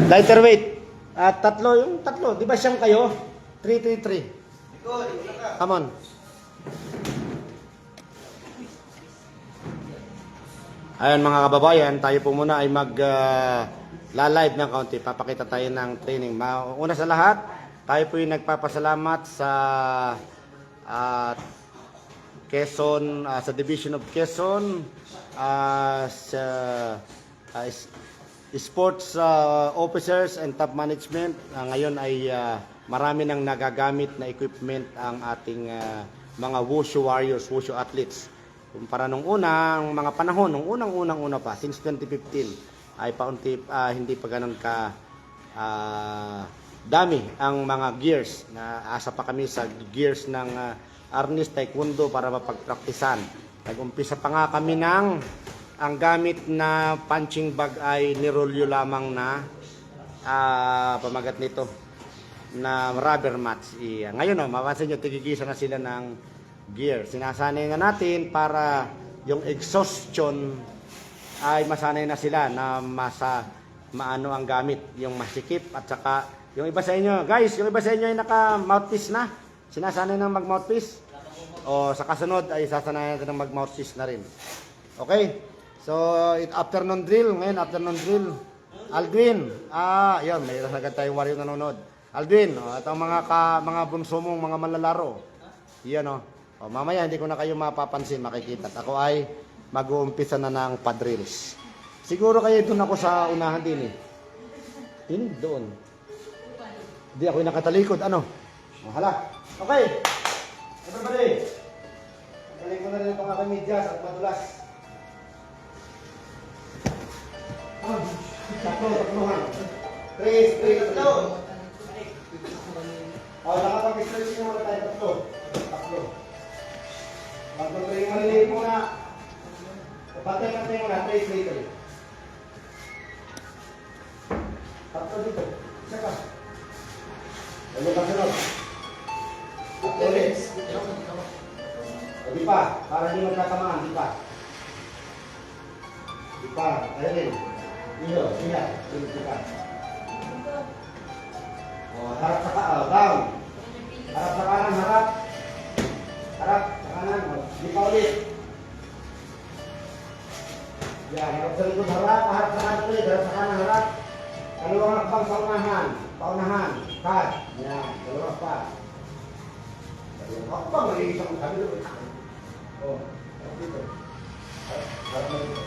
Lighter weight. At tatlo, yung tatlo. Di ba siyang kayo? 333. Come on. Ayan mga kababayan, tayo po muna ay la-live ng kaunti. Papakita tayo ng training. Una sa lahat, tayo po yung nagpapasalamat sa Quezon, sa Division of Quezon, sa sports officers and top management. Ngayon ay marami nang nagagamit na equipment ang ating mga wushu warriors, wushu athletes. Kumpara nung unang mga panahon, nung unang-una pa, since 2015, ay paunti hindi pa ganun ka dami ang mga gears. Asa pa kami sa gears ng Arnis Taekwondo para mapagpraktisan. Nag-umpisa pa nga kami ng ang gamit na punching bag ay nirolyo lamang na pamagat nito na rubber mats. Ngayon mapapansin nyo, tigigisa na sila ng gear. Sinasanay na natin para yung exhaustion ay masanay na sila na maano ang gamit, yung masikip. At saka yung iba sa inyo, guys, yung iba sa inyo ay naka mouthpiece na. Sinasanay ng mag mouthpiece. O sa kasunod ay sasanayan natin ng mag mouthpiece na rin. Okay? So, afternoon drill. Ngayon, afternoon drill. Aldwin. Yun. May agad tayong warrior nanonood. Aldwin. Ito ang mga bunso mong mga manlalaro. Yan o. Mamaya, hindi ko na kayo mapapansin, makikita. At ako ay mag-uumpisa na ng padrills. Siguro kayo doon ako sa unahan din eh. Hindi, doon. Hindi ako yung nakatalikod. Ano? Hala. Okay. Everybody. Magaling ko na rin itong aking medyas at madulas. Tatlo. Tatlo. Nakapag-stretching naman tayo. Tatlo. Magpapay yung maliliit muna. Patay natin muna. 3. Tatlo dito. Isa ka. Lalo ka sunod. Ulit. Di pa. Para hindi magkatamaan. Di pa. Ayun. Iyo, siya. Di pa. Harap sa down. Harap sa kanan, harap. Harap sa kanan. Di pa ulit. Yan, harap sa likod, harap. Harap sa kanan ulit. Harap sa kanan, harap. Dalawang hakbang sa unahan. Paunahan. Cut. Yan, dalawang pa. Dalawang hakbang. Nagigit akong sabi doon. Harap dito. Harap na dito.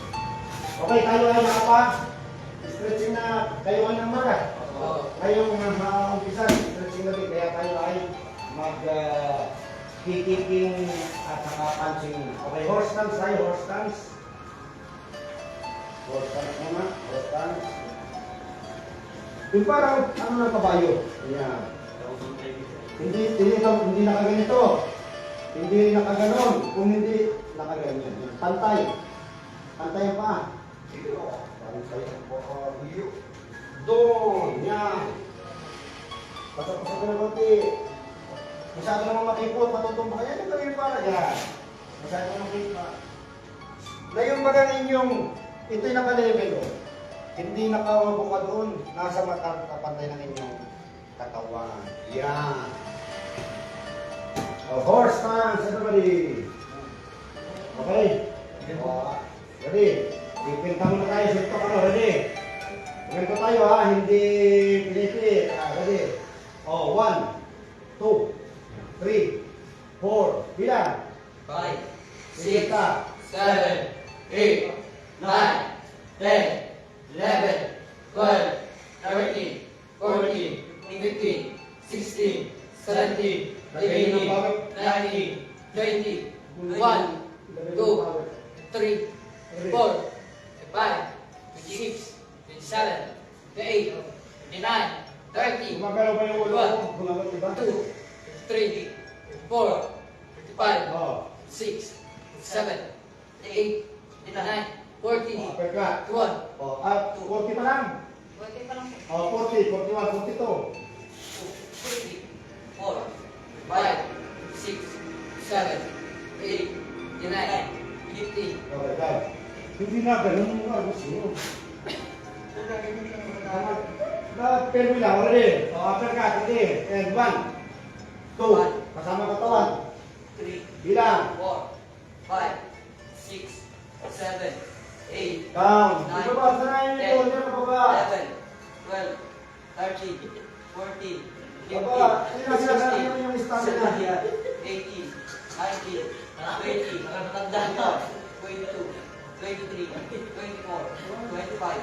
Okay, tayo ay nakapa. Stretching na kayo ay ng maga. Ngayong umpisa, stretching na rin. Kaya tayo ay mag-kicking at saka punching. Okay, horse stance tayo, horse stance. Horse stance muna, horse stance. Yung parang, ano ng kabayo? Ayan. Hindi nakaganito. Hindi nakaganon. Kung hindi nakaganyan. Pantay. Pantay ang paa. Pantay ang paa. Doon. Yan. Pasok-pasok na konti. Masyado naman makipot. Matutumba. Yan yung gawin para. Yan. Masyado naman makipot. Na yung baga ninyong, ito'y nakalevel o. Hindi nakawabuka doon. Nasa pantay ng inyong katawan. Yan. Horse stance, everybody. Okay? Ready? Ipinta muna tayo. Sito ka na. Ready? Ganito tayo ha. Hindi pinipit. Ready? 1, 2, 3, 4. Bilang? 5, 6, 7, 8, 9, 10, 11, 12, 13, 14, 15, 16, 17, 18, 19, 20, 1, 2, 3, 4, 5, 6, 7, 8, 9, 30, 1, 2, 3, 4, 5, 6, 7, 8, 9, 10, 11, 12, 13, 14, 15, 16, 17, 18, 19, 20, 21, 40 pa lang. 40, 41, 42. 4, 5, 6, 7, 8, 9, 15. Okay, guys. Hindi na ganun mo. Gusto mo. Pero lang, ready. O, uppercut, ready. And 1, 2, kasama katawan. 3, Bilang. 4, 5, 6, 7, 8, Count. 9, Ito ba? Sanayin nyo ito. Hindi na baba. 11, 12, 13, 14, 15, Baba. Sila sinasabi nyo yung stamina. 17, 18, 19, 20, 22, 23, 24, 25,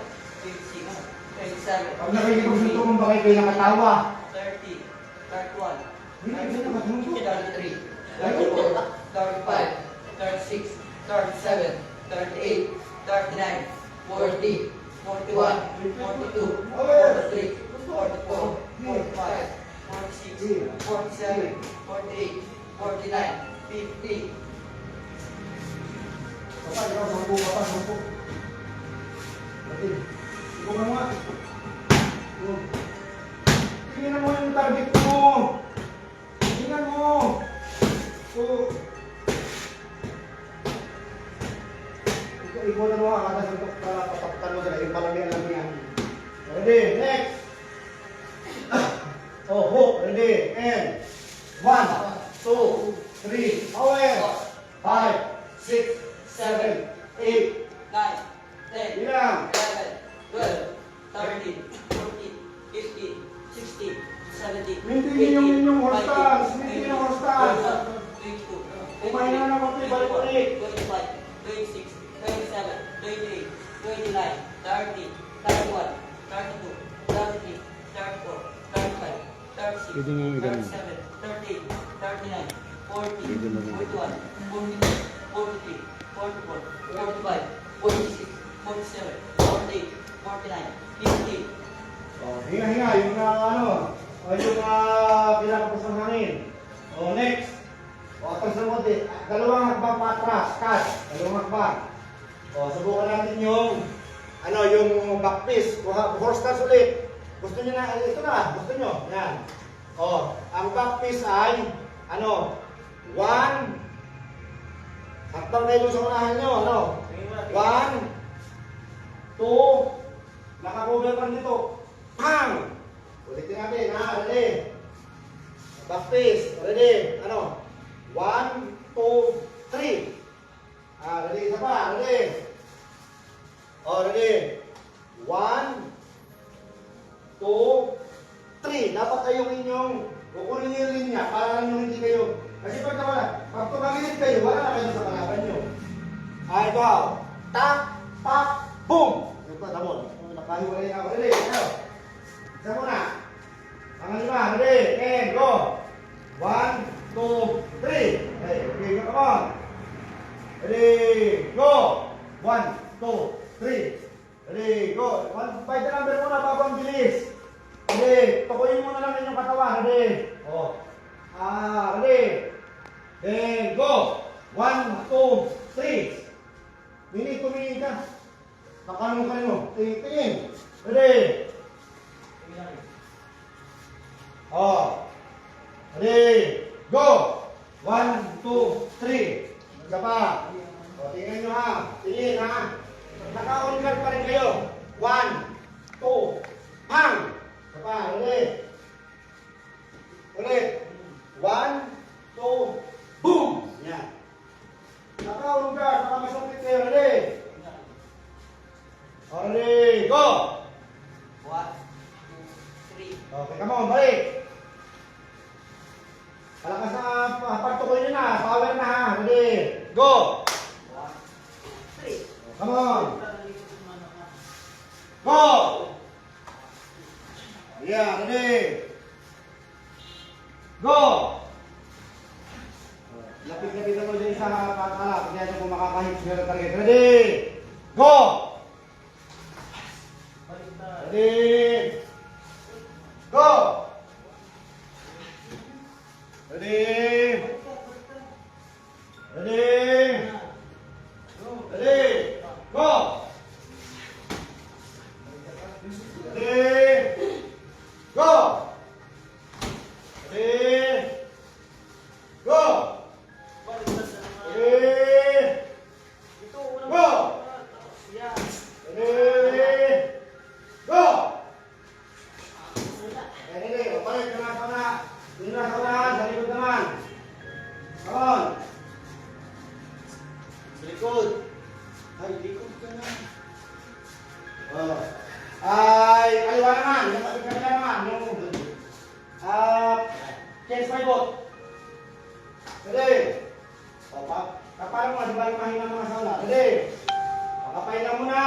26, 27, Pag nakikipagsunto mong bakit kayo nakatawa. 30, 31, Hindi kayo nakatungko. 33, 34, 35, 36, 37, 38, 39, 40, 41, 42, 43, 44, 45, 46, 47, 48, 49, 50. Baba, ikaw, sampu, baba, sampu. Pati, ikaw ka nga. Tingnan mo yung target mo. Tingnan mo. Ikaw na mo, kakasantok para papakutan mo sila. Yung palami-alam yan. Ready, next. Oh, hook, ready, and 1, 2, 3, power. 5, 6, 7, 8. 9, 10, Bilang. 11, 12, 13, 14, 15, 16, 17, Maintain yung inyong horse stance. Maintain yung horse stance. 22, Kumain na naman kayo, balik-balik. 25, 26, 27, 28, 29, 30, 31, 32, 33, 34, 35, 36, Pwede nyo yung ganun. 37, 38, 39, 40, Pwede mo rin. 41, 42, 43, 44, 45, 46, 47, 48, 49, 50. Oh, hinga-hinga, yung yung pinakapos ng hangin. Oh, next. O, atras ng konti. Dalawang hakbang patras, cut. Dalawang hakbang. O, subukan natin yung, yung back piece. Horse stance ulit. Gusto nyo na, ito na, gusto nyo. Yan. O, ang back piece ay, 1, hakbang kayo sa unahan nyo, 1, 2, nakakover pa dito. Pang! Ulitin natin, ha? Ready? Back piece. Ready? 1, 2, 3. Ready? Isa pa. Ready? Ready? 1, 2, 3. Dapat kayong inyong kukunin yung linya para lang yung hindi kayo. Kasi pag tumagilid kayo, wala na kayo sa kalaban nyo. Ito. Tak, tak, boom! Ito, tamo. Nakahiwalay na ako. Ready? Ito. Isa muna. Pangalima. Ready? And go. 1, 2, 3. Okay, come on. Ready? Go. 1, 2, 3. Ready? Go. By the number muna bago ang bilis. Ready? Tukuyin muna lang inyong katawan. Ready? Ready? Then go. 1, 2, 3. Tumingin ka. Nakanong ka mo. Tingin. Ready? Ready? Go! 1, 2, 3. Isa pa. Tingnan nyo ha. Tingin ha. Naka-on-guard pa rin kayo. 1, 2, hang! Isa pa. Ulit. Ulit. 1, 2, boom! Yan. Naka-on-guard. Naka-masapit kayo. Ready? Ready? Go! 1, 2, 3. Okay, come on. Balik. Palakas na pagtukoy nyo na. Power na ha. Ready? Go! 1, 3. Come on. Go! Yeah, ready? Go! Lapit-lapit ako dyan sa kakalap. Hindi natin kung makakahit sa target. Ready? Go! Ready? Go! Ready? Ready? Ready? Go! Ready? Go! Ready? Go! Ready? Go! Ready? Go! Oh. Ay, kaliwa naman. Yung kabila naman. Yung, change my boat. Ready? O, kapalo mo, di ba yung mahina mga sauna? Ready? Pakapay lang muna.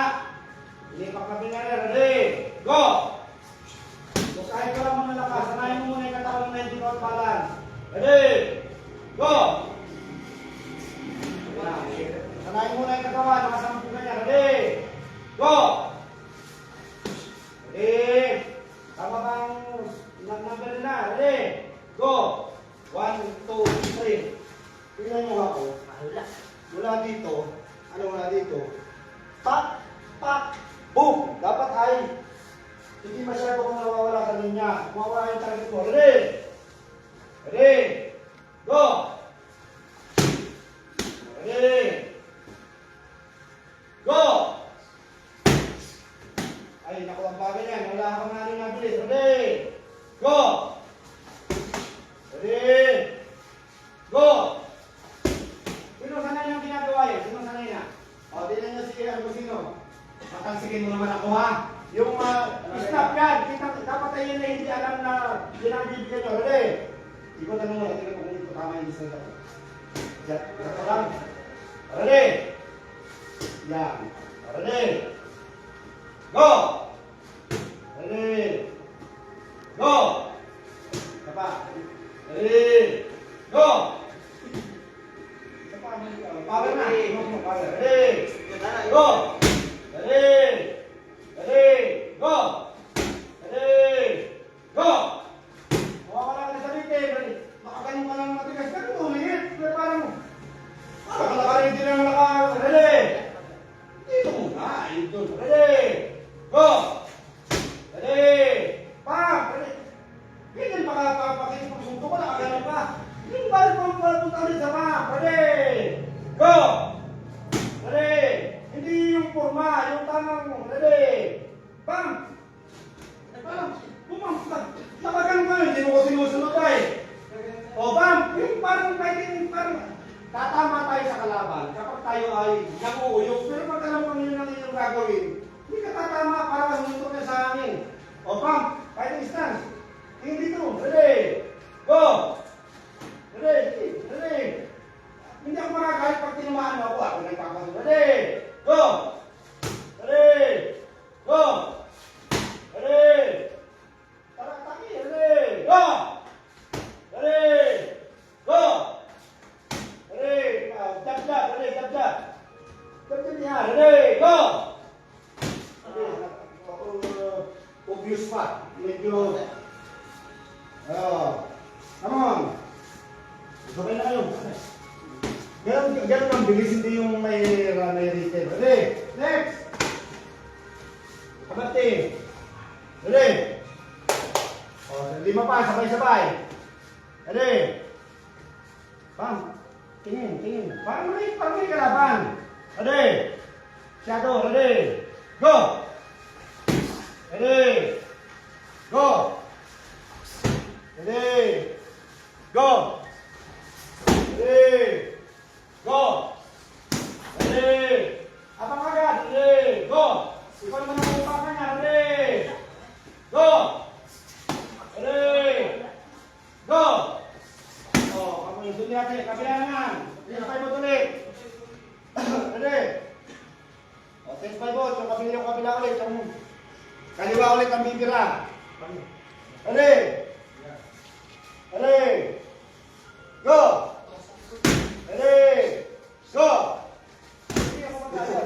Hindi pakapin na rin. Ready? Go! So, kahit ka lang muna lakas, sanayin mo muna yung katawan na hindi out balance. Ready? Go! Sanayin muna yung katawan, nakasampu ka niya. Ready? Go! Ready? Tama bang number na? Ready? Go! 1, 2, 3. Tingnan nyo ako. Mula dito. Ano mula dito? Pak! Pak! Boom! Dapat ay hindi masyado kung nawawala sa linya. Mawawala yung target mo. Ready? Ready? Go! Ready? Go! Ay, naku, ang bagay yan. Wala akong nanin na bilis. Ready? Go! Ready? Go! Sino sanay yung ginagawa yun? Sino sanay na? O, tingnan nyo si Agusino. Matansigin mo naman ako, ha? Yung stop yan. Dapat ay yun na hindi alam na ginabibigyan nyo. Ready? Ikaw na muna. Tingnan ko kung ito tama yung design ako. Ito lang. Ready? Yan. Ready? Go! Ready? Go! Kapa. Ready? Go! Kapa. Power na. Power. Ready? Go! Ready? Ready? Go! Ready? Go! Mawawala ka na sa bitin. Makagaling ka lang matigas. Ganun, umingit. Parang pakalakarin din ang lakas. Ready? Dito muna. Ito. Ready? Go! Ready? Pa! Ready? Ganyan pakapakit pag sunto ko. Nakagaling pa. Hindi balik pa punta ulit sa map. Ready? Go! Ready? Hindi yung forma. Yung tamang. Ready? Bam! Bam! Bumam! Nakagaling pa yun. Hindi mo ko sinusunod pa eh. O bam! Yung parang fighting. Parang tatama tayo sa kalaban kapag tayo ay nag-uuyog. Pero pag alam mo yun ang inyong gagawin, hindi ka tatama para masuntok na sa amin. O bam! Fighting stance. Tingin dito. Ready? Go! Ready? Ready? Hindi ako makagalit pag tinamaan mo ako. Ako nagpapasunod. Ready? Go! Ready? Go! Ready? Tarataki. Ready? Go! Ready? Go! Ready? Jab, jab. Ready? Jab, jab. Jab, jab niya. Ready? Go! Obvious pa. Medyo... come on. Sabay na kayo. Ganun ang bilis, hindi yung may retail. Ready? Next! Kabati. Ready? O, 5 pa, sabay-sabay. Ready? Bam! Tingin, tingin. Parang may kalaban. Ready? Shadow, ready? Go! Ready? Go! Ready? Go! Ready? Go! Ready? Abang agad. Ready? Go! Ikaw naman ang upakan niya. Ready? Go! Ready? Go! Oh, kamu yung dunia natin. Kabila naman. Tinapay mo tuloy. Ready? O, tense by boat. Yung kabila ulit. Yung kaliwa ulit ang bibira. Ready? Ready? Go! Ready? Go!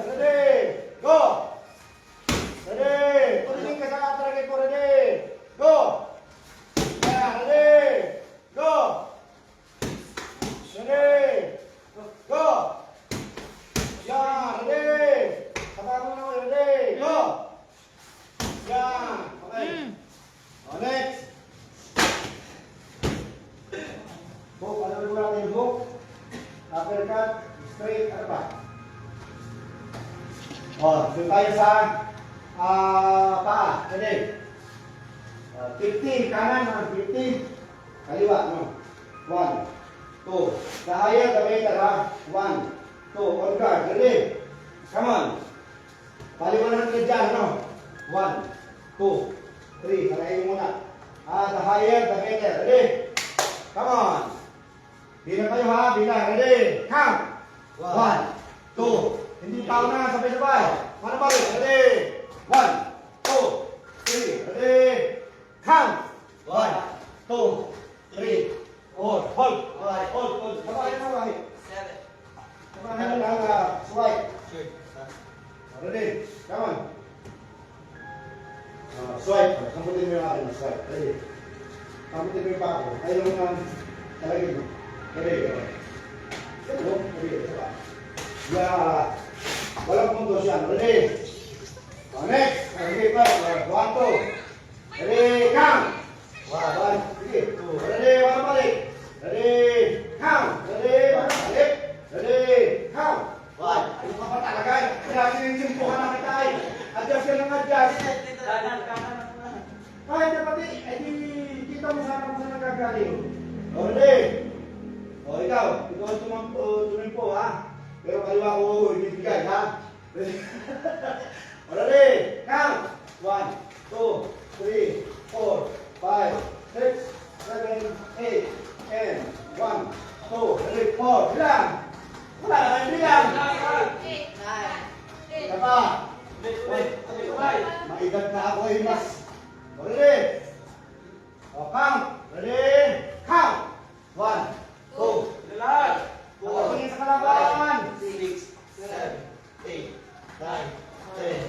Ready? Go! Ready? Tuloy ka sa target ko. Ready? Go! Yeah, ready? Go! Ready? Go! Yeah, ready? Sabahan mo na ako. Ready? Go! Yeah. Okay. O, next. Hook. Ano ba natin yung hook? Uppercut. Straight. Ano ba? O, doon tayo sa paa. Ready? 50. Kanan. 50. Kaliwa. No? 1, 2. The higher, the better, ha? 1, 2. On guard. Ready? Come on. Paliwanan ka dyan, no? 1, 2, 3. Kalahin mo muna. The higher, the better. Ready? Come on. Bilang kayo ha. Bilang. Ready? Count. 1, 2. Hindi pa na. Sabay-sabay. Mana balik? Ready? 1, 2, 3. Ready? Count. 1, 2, 3, 4. Hold. Hold. Sabay na ba? 7. Sabay na lang. Swipe. Ready? Come on. Swipe. Kamputin mo yung akin. Swipe. Ready? Kamputin mo yung pa ako. Ayaw mo nga talagin mo. Ready? Ito. Ready? Saba. Yeah. Walang puntos yan. Ready? Next. Ready? 1, 2. Ready? Count. 1. Sige. 2. Ready? Wala balik. Ready? Count. Ready? Wala balik. Ready? Count. 1. Ano ka pa talaga? Kaya sinimpuhan na kita ay. Adjust ka ng adjust. Kanan. Kahit na pati, eh di kita mo sana kung saan nagagaling. O, ready? O, ikaw ang tumimpo, ha? Pero kaliwa ko, ibibigay, ha? Ready? O, ready? Count! 1, 2, 3, 4, 5, 6, 7, 8, 10, 1, 2, ready? 4, bilang! Wala na kayong bilang! Isa pa! Maedad na ako ay mas. O, ready? O, count! Ready? Count! 1, 2, tingin sa kalaban! 6, 7, 8, 9, 10,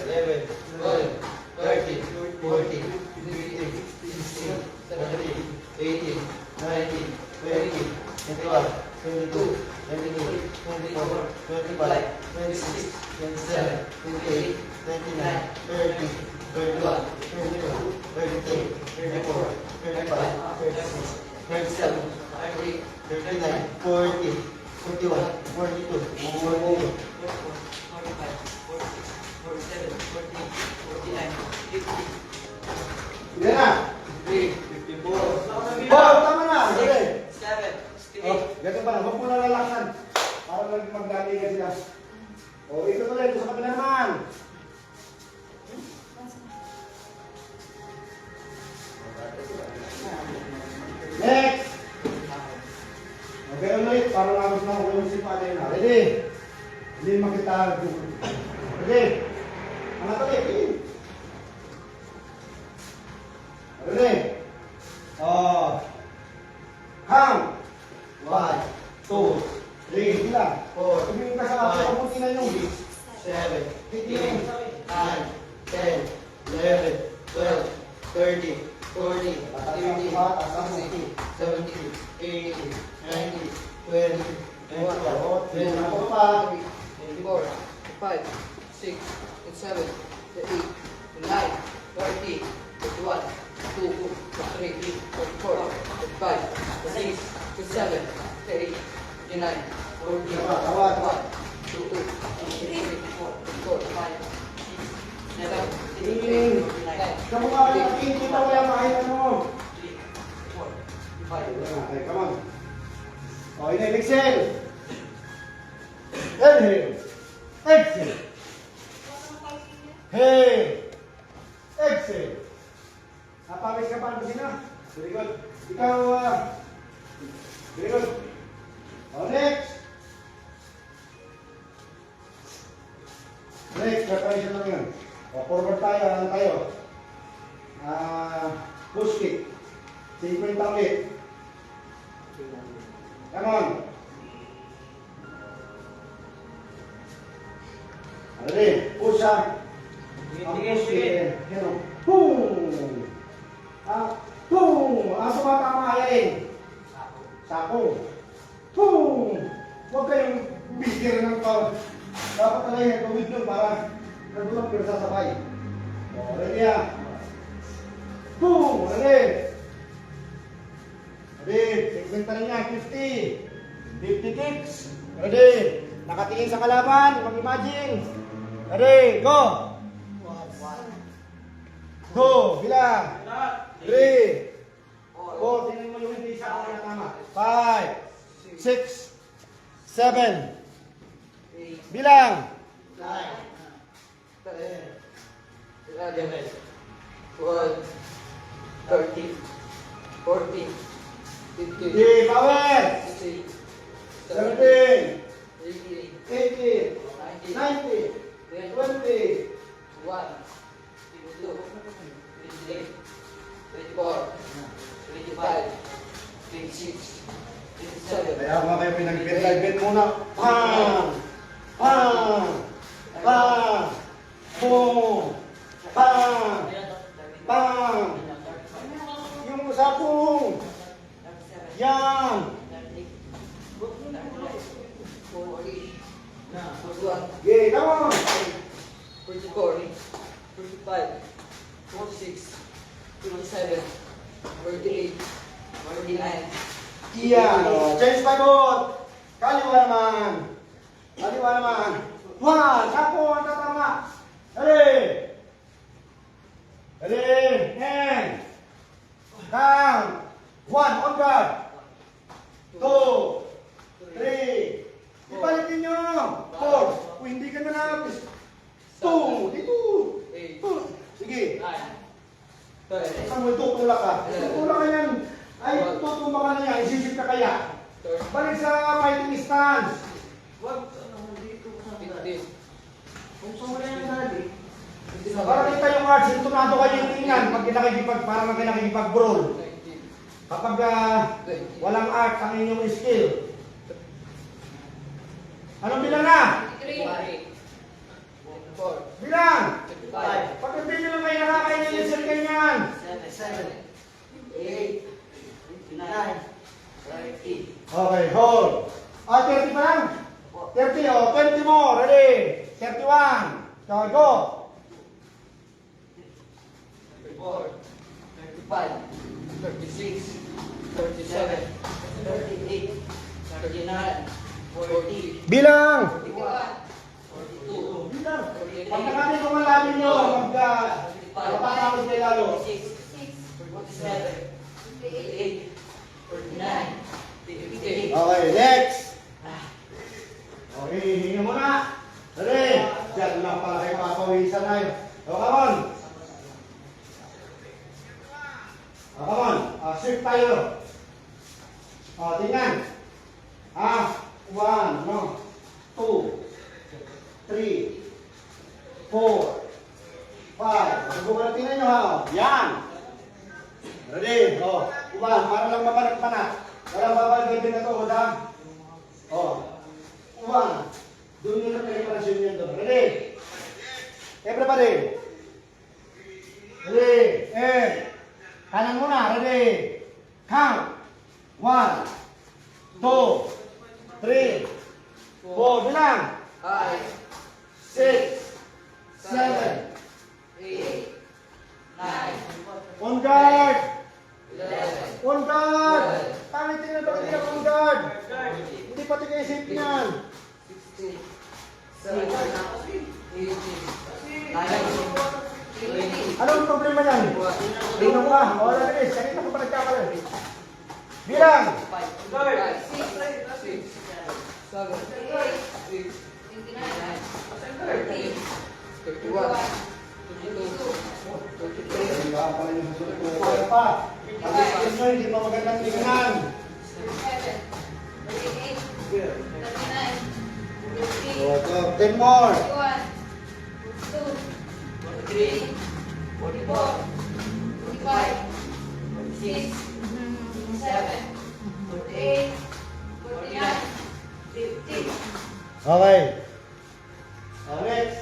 11, 12, 13, 14, 15, 16, 17, 18, 19, 20, 21, 22, 23, 24, 25, 26, 27, 28, 29, 30, 31, 32, 33, 34, 35, 36, 37, 38, 39, 40, 41, 42, 43, 45, 46, 47, 48, 49, 50, Yan na! 54, O, tama na! Ready? 7, O, 68, ganito pa na. Huwag mo na lalaksan. Para magdali ka sila. O, ito tuloy. Ito sa kapila naman. Next! Okay ulit. Para labas na ako yung sipalay na. Ready? Hindi makita. Ready? Ano tuloy? Ready? Count! 1, 2, 3, bilang. 4, Tumingin ka sa akin, kabuti na yung 7, 8, 9, 10, 11, 12, 13, 14, 15, 16, 17, 18, 19, 20, 21, 22, 24, 5, 6, 7, 8, 9, 40, 41, 2, 3, 4, 5, 6, 7, 8, 9, 40, 1, 2, 3, 4, 5, 6, 7, 8, 9, Kamukha ka ng king, kita mo yung makita mo. 3, 4, 5, Okay, come on. O, inhale, exhale. Inhale. Exhale. Hey. Exhale. Napawis ka pa ang kusina. Very good. Ikaw, very good. O, next. Next, preparation lang yun. O, forward tayo, ano tayo? Push kick. 50 ulit. Come on. Ready? Push up. Push kick. Yan o. Boom! Boom! Ang tumatama yan. Sako. Boom! Huwag kayong bigyan ng tawag. Dapat talaga yung gawin doon para nagulang pero sasabay. O, ready ah. Boom! Ready? Ready? Segmenta rin niya. 50. 50 kicks. Ready? Nakatingin sa kalaban. Mag-imagine. Ready? Go! Go! Bilang! 3, 4, tingnan mo yung hindi sa ako na tama. 5, 6, 7, bilang! 9, 10, 11, 12, 13, 14, 15, Sige, power! 16, 17, 18, 18, 19, 19, 20, 20, 21, 22, 23, 24, 25, 26, 27, Kaya mga kayo pinag-bit muna. Pang! Pang! Pang! Boom! Pang! Pang! Yung sapong! Yan! 41, Okay, come on! 44, 45, 46, 47, 48, 49, Iyan! O, change by boat! Kaliwa naman! Kaliwa naman! One! Sapong! Tatama! Dali! Dali! And! Count! One! On guard! Two! Three! Ipalitin nyo! Four! Uy, hindi ka na lang! Two! Dito! 8, Two! Sige! 9, 10, Saan mo tutulak ka? Tutulak ka yan! Ay, tutumba ka na yan! Isisip ka kaya! 13, Balik sa fighting stance! 15, Kung sumula yan dali. Para kita yung cards, sintonado kayo yung tingnan pag kinakikipag, para kinakikipag-brawl. 19, Kapag 20, walang art ang inyong skill. Anong bilang na? 23, 24, Bilang! 25, Pag hindi nyo lang kayo nakakainin yung circle niyan. 7, 8, 9, 30, Okay, hold. 30 pa lang. 30, 20 more. Ready? 31. So, go. 34, 35, 36, 37, 38, 39, 40, Bilang! 41, 42, Bilang. 43, Pag nakati kung malalim nyo, matatapos kayo lalo. 46, 47, 48, 49, 50. Okay, next. Okay, hinga muna. Ready? Diyan lang pala kayo papawisan na yun. So, come on. Come on. Shift tayo. Tingnan. 1, no? 2, 3, 4, 5. Subukan na tingnan nyo ha. Yan. Ready? Para lang mapanat-panat. Walang babalik din na ito, madam. 1. Doon nyo na preparasyon yan doon. Ready? Everybody. Ready? Kanan muna. Ready? Count. 1, 2, 3, 4. Bilang. 5, 6, 7. 8, 9, On guard. 11, On guard. Pangit na bakit hindi on guard? Hindi pati kayo safe niyan. 16, 17, 18, 19, Anong problema niyan? Tingnan ka. Wala na guys. Kanina ko pa nagkakalan. Bilang. 5, 6, 7, 8, 9, 30, 31, 32, 33, Hindi ba pala yung susunod ko? Kaya pa. Pag-isip nyo, hindi pa magandang tingnan. 10 more. 43, 44, 45, 46, 47, 48, 49, 50. Okay. Next.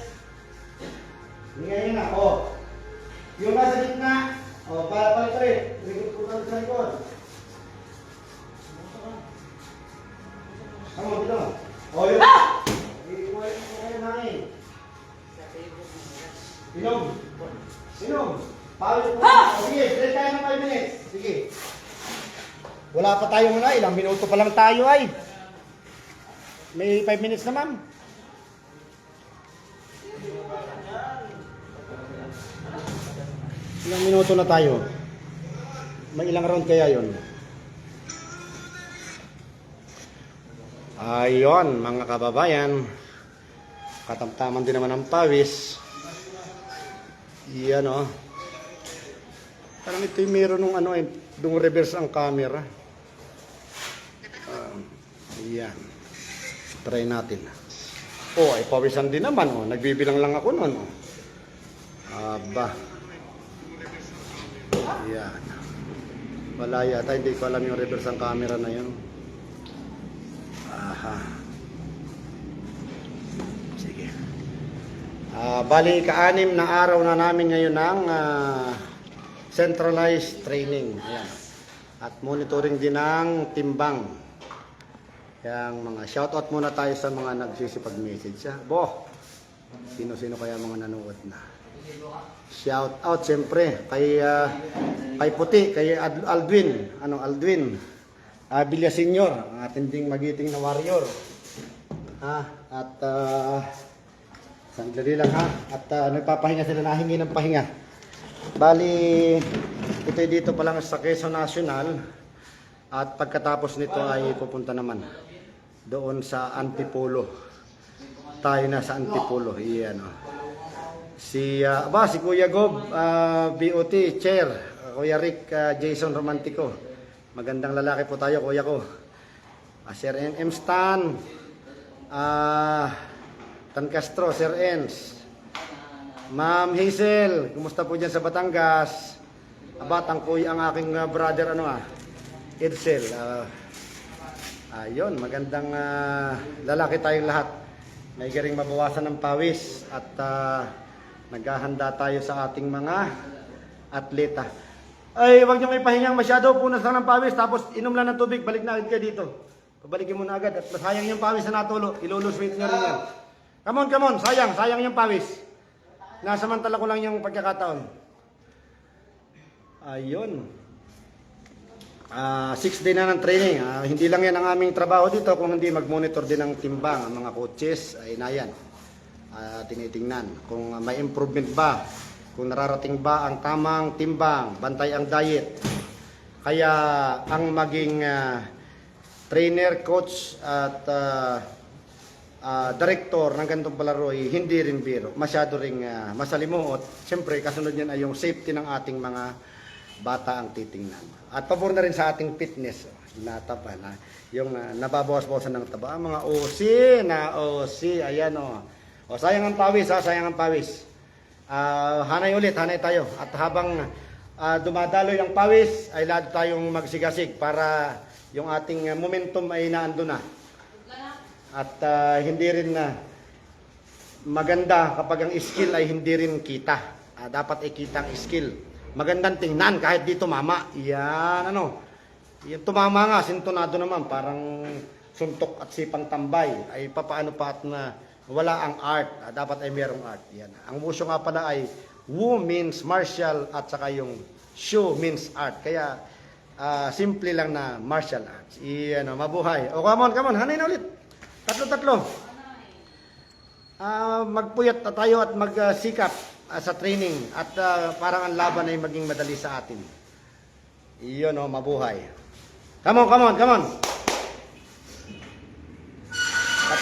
Hingayin na. Yung nasa gitna. Palit rin. Likod ko sa likod. Come on, dito. Yun. Iwan mo kayo namin. Inom. Inom. Palit mo. Sige, break tayo ng 5 minutes. Sige. Wala pa tayo muna. Ilang minuto pa lang tayo ay. May 5 minutes na ma'am. Ilang minuto na tayo? May ilang round kaya yon? Ayon mga kababayan. Katamtaman din naman ang pawis. Yan o. Parang ito yung meron ng ano, dung reverse ang camera. Yan. Try natin. Oh, ay pawisan din naman. Oh. Nagbibilang lang ako noon. Oh. Aba. Yan. Wala yata. Hindi ko alam yung reverse ang camera na yun. Aha. Sige. Bali, ka-anim na araw na namin ngayon ng centralized training. Ayan. At monitoring din ng timbang. Yang mga shoutout muna tayo sa mga nagsisipag-message. Bo, sino-sino kaya mga nanood na? Shoutout siyempre kay Puti, kay Aldwin. Aldwin? Bilya Senior, ang ating ding magiting na warrior. At sandali lang ha. At nagpapahinga sila, nahingi ng pahinga. Bali, ito dito pa lang sa Quezon National. At pagkatapos nito ay pupunta naman doon sa Antipolo. Tayo na sa Antipolo. Iyan o. Si Kuya Gob, BOT, Chair. Kuya Rick, Jason Romantico. Magandang lalaki po tayo, kuya ko. Sir NM Stan. Tan Castro, Sir Ens. Ma'am Hazel, kumusta po dyan sa Batangas? Batang kuya ang aking brother, Edsel. Ayun, magandang lalaki tayong lahat. May garing mabawasan ng pawis at naghahanda tayo sa ating mga atleta. Ay, wag niyo may pahingang masyado, punas lang ng pawis, tapos inom lang ng tubig, balik na agad kayo dito. Pabalikin mo na agad at masayang yung pawis na natulo, ilulus-wait nyo rin yan. Come on, sayang yung pawis. Nasamantala ko lang yung pagkakataon. Ayun. 6 day na ng training. Hindi lang yan ang aming trabaho dito, kung hindi mag-monitor din ng timbang. Ang mga coaches ay na yan. Tinitingnan kung may improvement ba, kung nararating ba ang tamang timbang, bantay ang diet. Kaya ang maging trainer, coach at director ng ganitong palaro ay hindi rin biro, masyado ring masalimuot. Siyempre kasunod niyan ay yung safety ng ating mga bata ang titingnan. At pabor na rin sa ating fitness. Natapa na yung nababawas-bawasan ng taba. Ang mga OC, ayan o. O sayang ang pawis, sayang ang pawis. Hanay tayo. At habang dumadaloy ang pawis, ay lahat tayong magsigasig para yung ating momentum ay naando na. At hindi rin maganda kapag ang skill ay hindi rin kita. Dapat ikita ang skill. Magandang tingnan kahit di tumama. Yan yung tumama nga, sintonado naman, parang suntok at sipang tambay. Ay papaano pa at na wala ang art. Dapat ay merong art. Yan. Ang wushu nga pala ay wu means martial at saka yung shu means art. Kaya simple lang na martial arts. Mabuhay. O come on, hanay na ulit. Tatlo. Magpuyat na tayo at magsikap sa training at parang ang laban ay maging madali sa atin. Iyon mabuhay. Come on.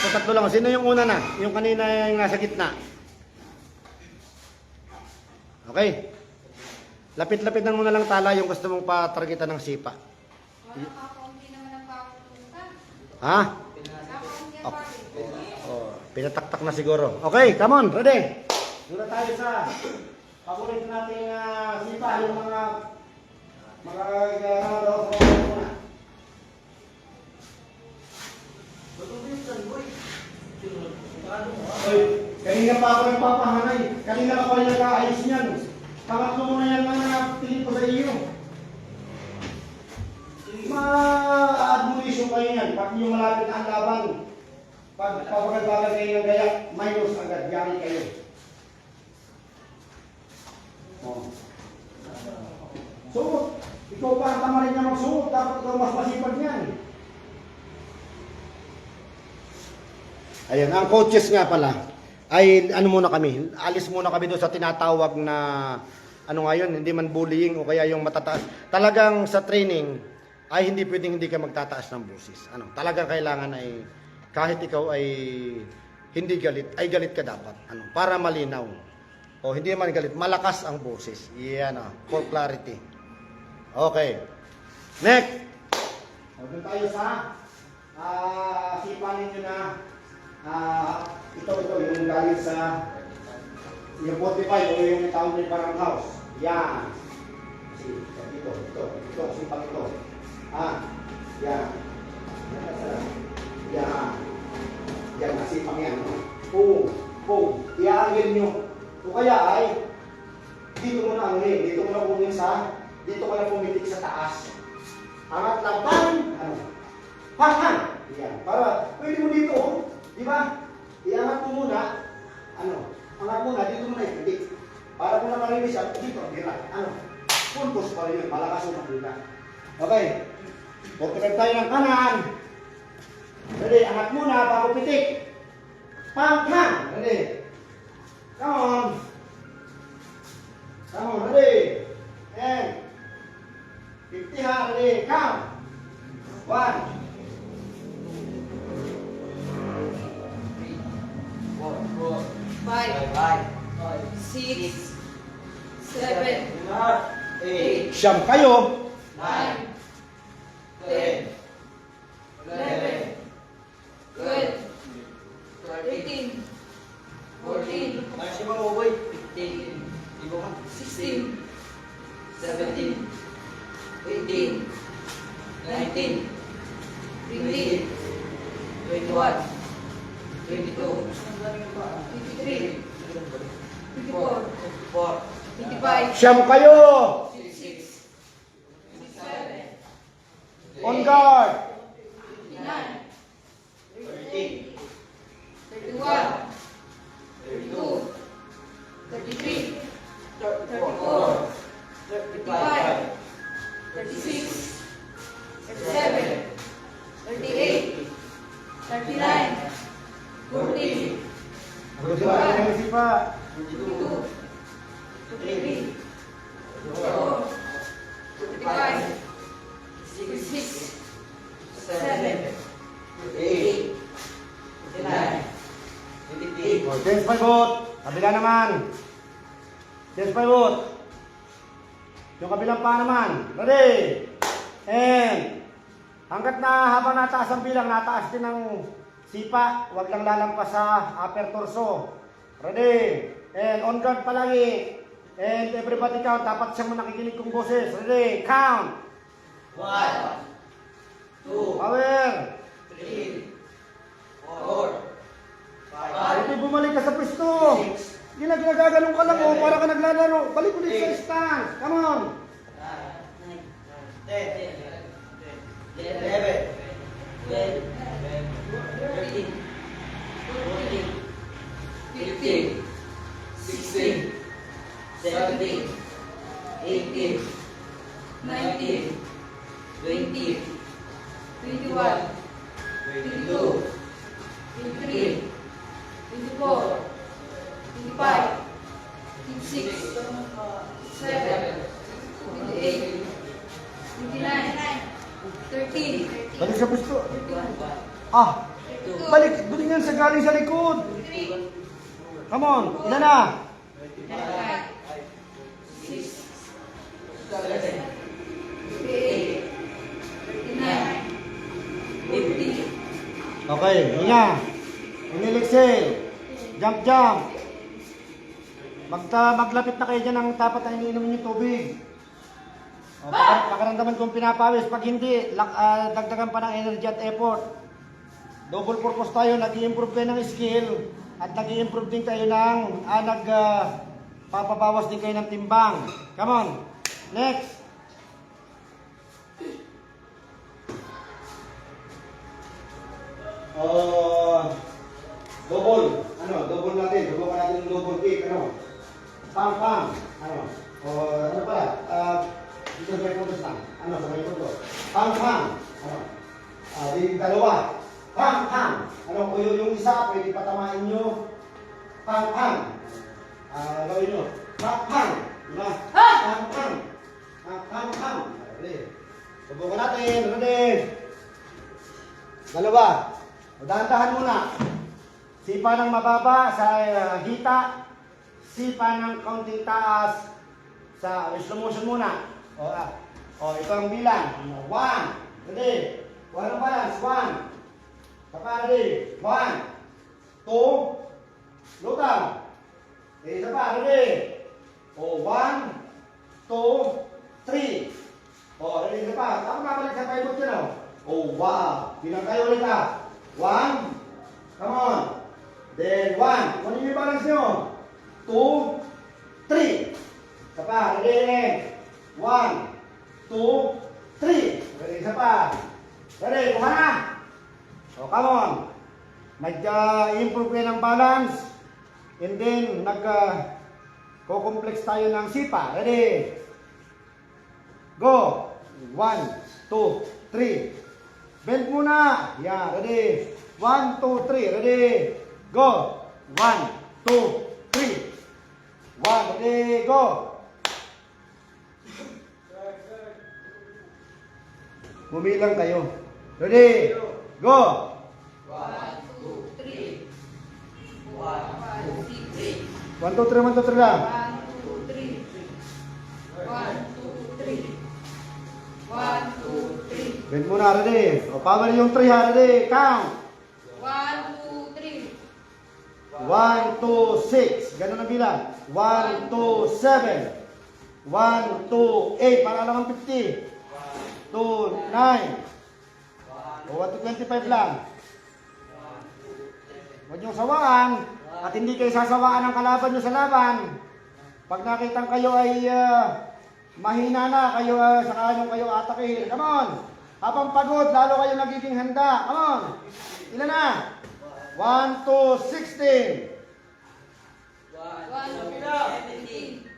Tatlo lang. Sino yung una na? Yung kanina yung nasa gitna. Okay. Lapit-lapitan mo na lang tala yung gusto mong patargetan ng sipa. Wala kakaunti naman ang papunta. Ha? Kakaunti ang papunta. Pinataktak na siguro. Okay, come on, ready? Muna tayo sa paborito nating sipa, yung mga Oy, kanina pa ako nagpapahanay. Kanina ka pa rin nag-aayos niyan. Pangatlo mo na yan lang napiling ko sa iyo. Ma-admonition kayo yan. Pag yung malapit ang laban, pag papagal-bagal kayo ng gaya, minus agad, yari kayo. Suot. Ikaw pa ang tama rin niya magsuot. Dapat ikaw mas masipag niyan. Ayan, ang coaches nga pala, ay muna kami, alis muna kami doon sa tinatawag na, hindi man bullying o kaya yung matataas. Talagang sa training, ay hindi pwedeng hindi ka magtataas ng busis. Talagang kailangan ay, kahit ikaw ay hindi galit, ay galit ka dapat. Para malinaw. O, hindi man galit. Malakas ang boses. Yan o. For clarity. Okay. Next. Doon tayo sa sipanin nyo na ito, yung galing sa yung 45 o yung tawag ng parang house. Yan. Ito, sipak ito. Yan. Yan. Yan, nasipang yan. Boom. Iangin nyo. O kaya ay, dito mo na angin. Dito mo na umingin sa, dito ka na pumitik sa taas. Angat lang, pang! Yan. Para, pwede mo dito, di ba? Iangat mo muna, angat muna, dito mo na ipitik. Para kung nakarinig siya, dito, dira. Pulpos pa rin yun, malakas yung makita. Okay. Pagkakas tayo ng kanan. Ready, angat muna, bago pitik. Pang! Ready. Come on, ready. And 50 ha, ready. Count. 1. 5, 6, 7, 8, Siyam kayo. 9, 10, 11, 12, 13, 14, 16, 17, 18, 19, 20, 21, 22, 23, 24, 25, Siyam kayo. 26, 27, On guard. 29, 30, 31, 32, 33, 34, 35, 36, 37, 38, 39, 40, Sipa. 22, 23, 24, 25, 26, 7, 8, 9, 28. Dance by boat. Kabila naman. Dance by boat. Yung kabilang pa naman. Ready. And hanggat na habang nataas ang bilang, nataas din ang sipa. Huwag lang lalampas sa upper torso. Ready. And on guard palagi. And everybody count. Dapat siyang nakikinig kong boses. Ready. Count. 1, 2, Power. 3, 4, 5, Hindi bumalik ka sa pwesto. Ginagaganong ka lang oh, para ka naglalaro. Balik ulit sa stance. Come on. 10, 11, 12, 13, 14, 15, 16, 17, 18, 19, 20, 21, 22, 23, 24, 25, 26, 27, 28, 29, 30, Balik sa pwesto. 31, Balik. Balik yan sa galing sa likod. Come on. Ilan na? 6, 7, 8, 39, 50, Okay. Hinga. Inilixil. Jump. Maglapit na kayo dyan ng tapat na iniinom niyo tubig. O, pakaramdaman kong pinapawis. Pag hindi, dagdagan pa ng energy at effort. Double purpose tayo. Nag-i-improve kayo ng skill. At nag-i-improve din kayo ng, papabawas din kayo ng timbang. Come on. Next. Double. Double natin. Subukan natin yung double kick. Pang. Ano pala? Dito sa may puntos lang. Sa may puntos. Pang. Di dalawa. Pang. Kung yung isa, pwede patamain nyo. Pang. Gawin nyo. Pang. Diba? Pang. Ready. Subukan natin. Ready. Dalawa. Dahan-dahan muna. Sipa ng mababa sa hita. sipa ng kaunting taas sa slow motion muna. Ito ang bilang. 1. Ready? 1 ang balance. 1. Saka ready? 1, 2, lutang. Isa pa, ready? 1, 2, 3. Ready isa pa. Ako mabalik sa 5 moves yun, wow. Bilang kayo ulit 1. Come on. Then 1. Kung yung balance nyo? 2, 3. Isa pa, ready? 1, 2, 3. Ready isa pa. Ready, kuha na. Come on. Nag-improve kayo ng balance. And then, ko-complex tayo ng sipa. Ready? Go! 1, 2, 3. Bend muna. Yeah, ready? 1, 2, 3. Ready? Go! 1, 2, 3. 1, ready? Go! Bumilang kayo. Ready? Go! 1, 2, 3. 1, 1, 2, 3, 1, 2, 3 lang. 2, 3. 1, 2, 3. 1, 2, 3. Bend muna, ready? Power yung 3 ha, ready? Count! 1, 2, 3. 1, 2, 6. Ganun ang bilang. 1, 2, 7. 1, 2, 8. Para lang ang 50. 2, 9. 1 to 25 lang. Huwag niyong sawaan. At hindi kayo sasawaan ng kalaban nyo sa laban. Pag nakitang kayo ay mahina na, kayo saka nyo kayo atakin. Come on! Habang pagod, lalo kayo nagiging handa. Come on! Ilan na? 1 to 16. 1, 17.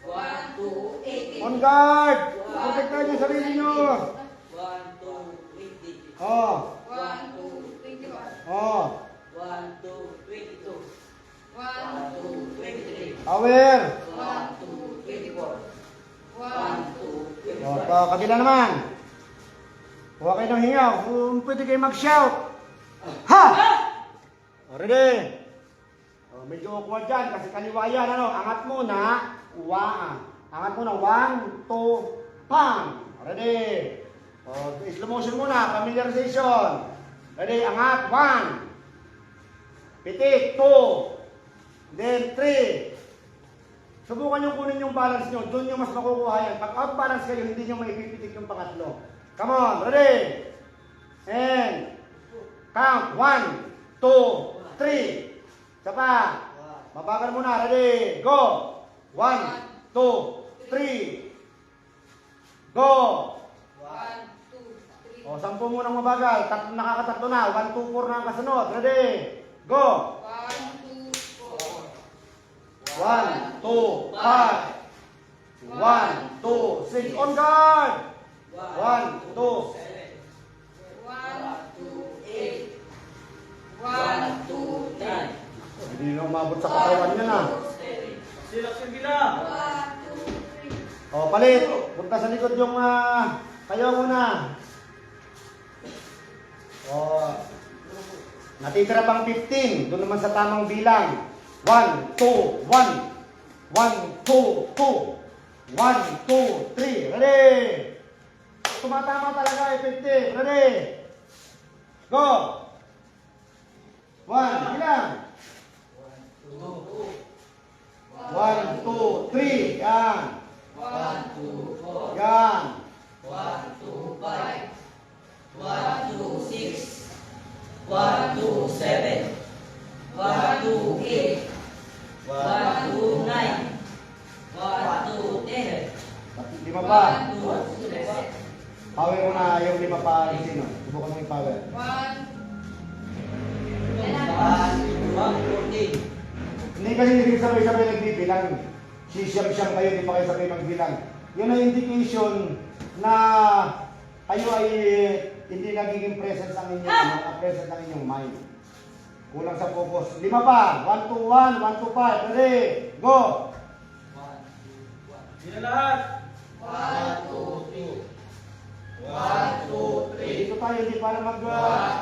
1, 2, 18. On guard! Protektahan niyo sarili nyo. 1, 2, 20. 1, 2, 21. 1, 2, 22. 1, 2, 23. Power! 1, 2, 24. 1, 2, 25. Kabila naman. Huwag kayo ng hingaw. Kung pwede kayo mag-shout. Ha! Ready? Medyo awkward dyan kasi kaliwa yan. Angat muna. Angat muna. 1, 2, pam! Ready? Slow motion muna. Familiarization. Ready? Angat. 1. Pitik. 2. Then 3. Subukan nyo kunin yung balance nyo. Doon nyo mas makukuha yan. Pag out-balance kayo, hindi nyo maipipitik yung pangatlo. Come on. Ready? And count. 1, 2, 3. Isa pa. Mabagal muna. Ready? Go! 1, 2, 3. Go! 1, 2, 3. 10 munang mabagal. Nakakatatlo na. 1, 2, 4 na ang kasunod. Ready? Go! 1, 2, 4. 1, 2, 5. 1, 2, 6. On guard! 1, 2. 1, 2, 8. 1, 2, 3. Hindi na umabot sa katawan niya na. Silak yung bilang. 1, 2, 3. Palit. Punta sa likod yung kayo muna. Natitira pang 15. Doon naman sa tamang bilang. 1, 2, 1. 1, 2, 2. 1, 2, 3. Ready? Tumatama talaga, effective. Ready? Go! 1, bilang. 1, 2, 3. Yan. 1, 2, 4. Yan. 1, 2, 5. 1, 2, 6. 1, 2, 7. 1, 2, 8. 1, 2, 9. 1, 2, 10. 5 pa. 1, 2, 11. Power mo na yung 5 pa. Sino? Subukan mo yung power. 1. 1, 14. Hindi kasi hindi sabay-sabay nagbibilang. Sisiyam-siyam kayo, hindi pa kayo sabay magbilang. Yun ang indication na kayo ay hindi nagiging present ang inyong, present ang inyong mind. Kulang sa focus. 5 pa. 1, 2, 1, 1, 2, 5. Ready? Go! Sila lahat. 1, 2, 3. 1, 2, 3. Dito tayo, hindi para 1,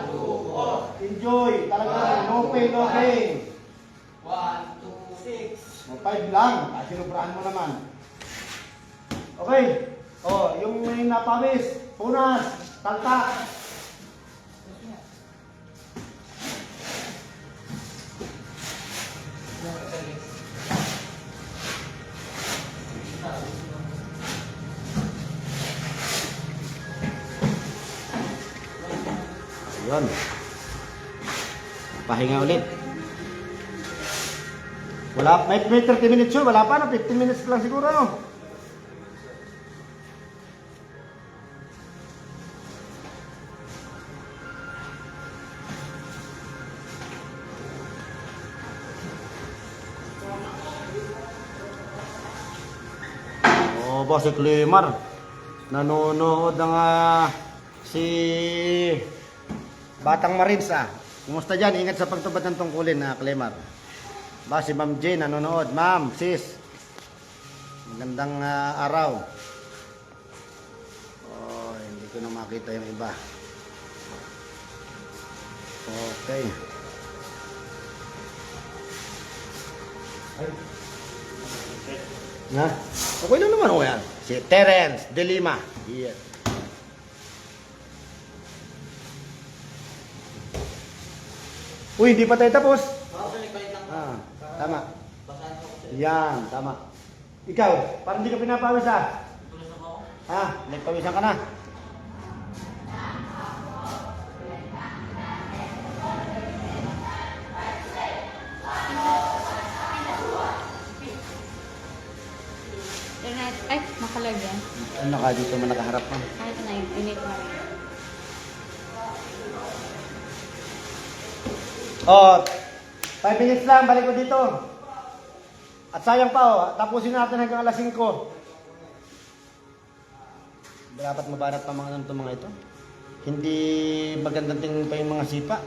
2, 4. enjoy. Talaga, no pain, no gain. 1, 2, 6. O, 5 lang. Sinubrahan mo naman. Okay. O, yung may napawis. Punas. Taltak. Ayun. Pahinga ulit. May 30 minutes yun. Wala pa na. 15 minutes lang siguro. No? Oh, si Clemar. Nanonood ng si Batang Marines Kumusta dyan? Ingat sa pagtupad ng tungkulin Clemar. Si Ma'am Jane nanonood. Ma'am, sis. Magandang araw. Oh, hindi ko na makita yung iba. Okay. Na? Okay lang naman o yan. Si Terence De Lima. Yeah. Uy, hindi pa tayo tapos. Tama. Yan, tama. Ikaw, parang hindi ka pinapawis nagpawisan ka na. Ay, makalagyan. Ano ka dito man nakaharap mo? Kahit na yung init na rin. Oh, 5 minutes lang, balik ko dito. At sayang pa tapusin natin hanggang alas 5. Dapat mabanat pa mga ito. Hindi magandang tingin pa yung mga sipa.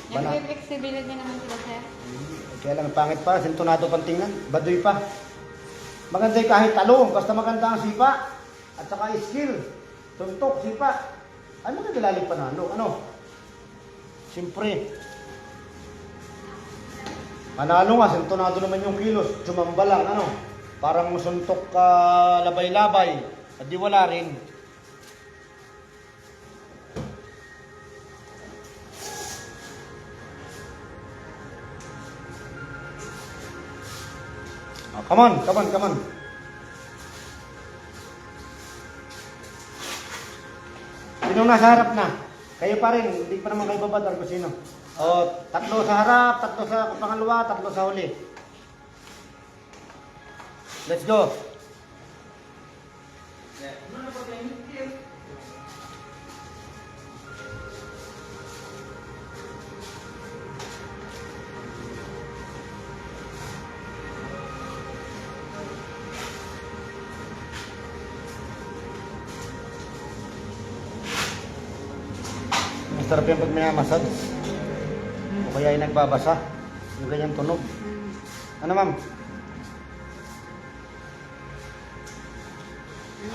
May flexibility naman sila, sir. Kaya lang pangit pa, sintonado pang tingnan, baduy pa. Maganda yung kahit talong, basta maganda ang sipa. At saka skill, tuntok, sipa. Ano maganda lalim panalo? Ano? Siyempre. Manalo nga, sintonado naman yung kilos. Tsumamba lang, parang masuntok ka labay-labay. At di wala rin. Come on. Sinong nasa harap na? Kayo pa rin, hindi pa naman kayo babadar kung sino. O, 3 sa harap, 3 sa pangalawa, 3 sa huli. Let's go. Masarap yung pag minamasad. O kaya ay nagbabasa. Yung ganyan tunog. Ano, ma'am?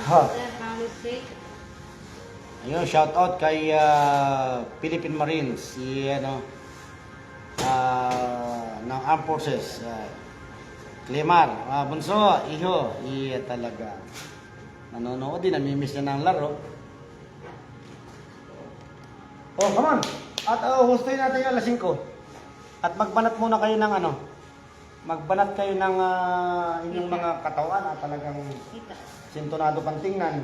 Ha. Ayun, shout out kay Philippine Marines. Si, ng Armed Forces. Clemar. Bunso, iho. Iya talaga. Nanonood din. Namimiss niya ng laro. Oh, come on. At hustuin natin yung alas 5. At magbanat muna kayo ng magbanat kayo ng inyong mga katawan at talagang sintonado pang tingnan.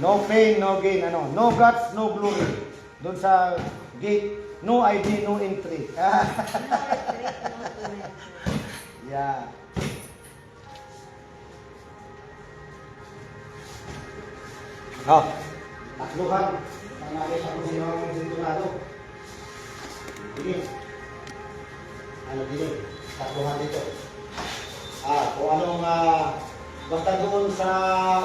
No pain, no gain. No guts, no glory. Doon sa gate, no ID, no entry. Yeah. Oh. Takbuhan. Nakakita ko sino ang sintonado. Dili. Dili. Takbuhan dito. Kung anong, basta doon sa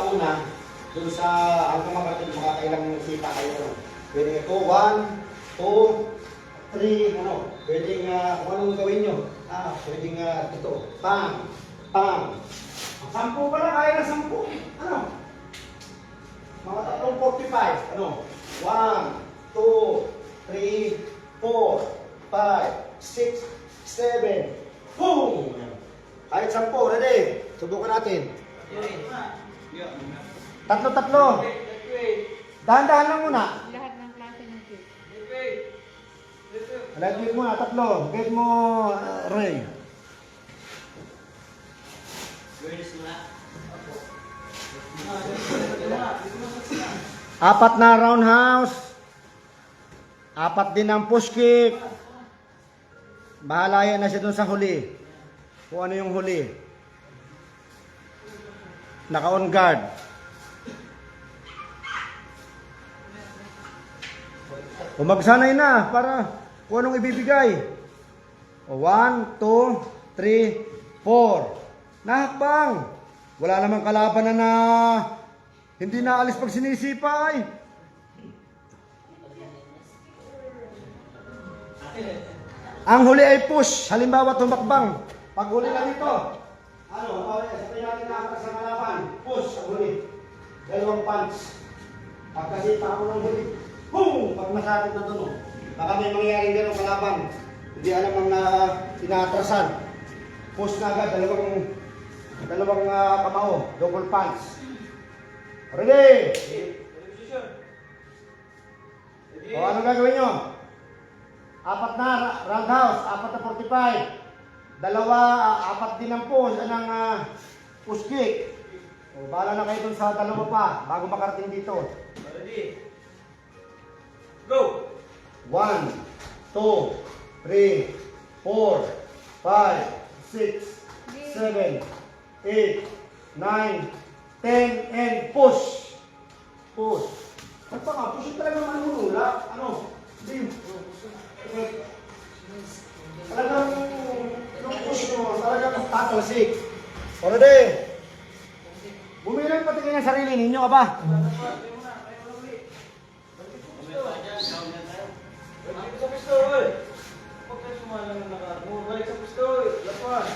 una, doon sa, hanggang makakailang sipa kayo. Pwede ito, 1, 2, 3, pwedeng, kung anong gawin nyo. Pwedeng, ito, pang, 10 pala, kaya na 10. Mga tatlong 45. 1, 2, 3, 4, 5, 6, 7. Boom! Kahit 10. Ready? Subukan natin. Tatlo. Dahan-dahan lang muna. Lahat ng klase ng cake. Light muna, 3. Get mo, Ray. Apat na roundhouse. 4 din ang push kick. Bahala yan na siya dun sa huli. Kung ano yung huli. Naka-on guard. Magsanay na para kung anong ibibigay. 1, 2, 3, 4. Nahakbang. Wala namang kalaban na hindi naalis pag sinisipa ay. Ang huli ay push. Halimbawa tumakbang. Pag huli na dito. Sabay natin na sa kalaban. Push ang huli. 2 punch. Pagkasita ako ng huli. Boom! Pag masakit na tunog. Baka may mangyaring gano'ng kalaban. Hindi alam ang inatrasan. Push na agad. Dalawang kamao. Double punch. Ready? O anong gagawin nyo? 4 na roundhouse. 4 na 45. 4 din ang push. Anong push kick. O bahala na kayo dun sa 2 pa. Bago makarating dito. Ready? Go! 1, 2, 3, 4, 5, 6, 7, 8, 9, 10, and push. Push. At pa nga, push talaga manunula. Ano? Hindi. Talagang yung push mo, talagang tatalsik. Already. Bumilang pati kayo ng sarili ninyo, ka ba?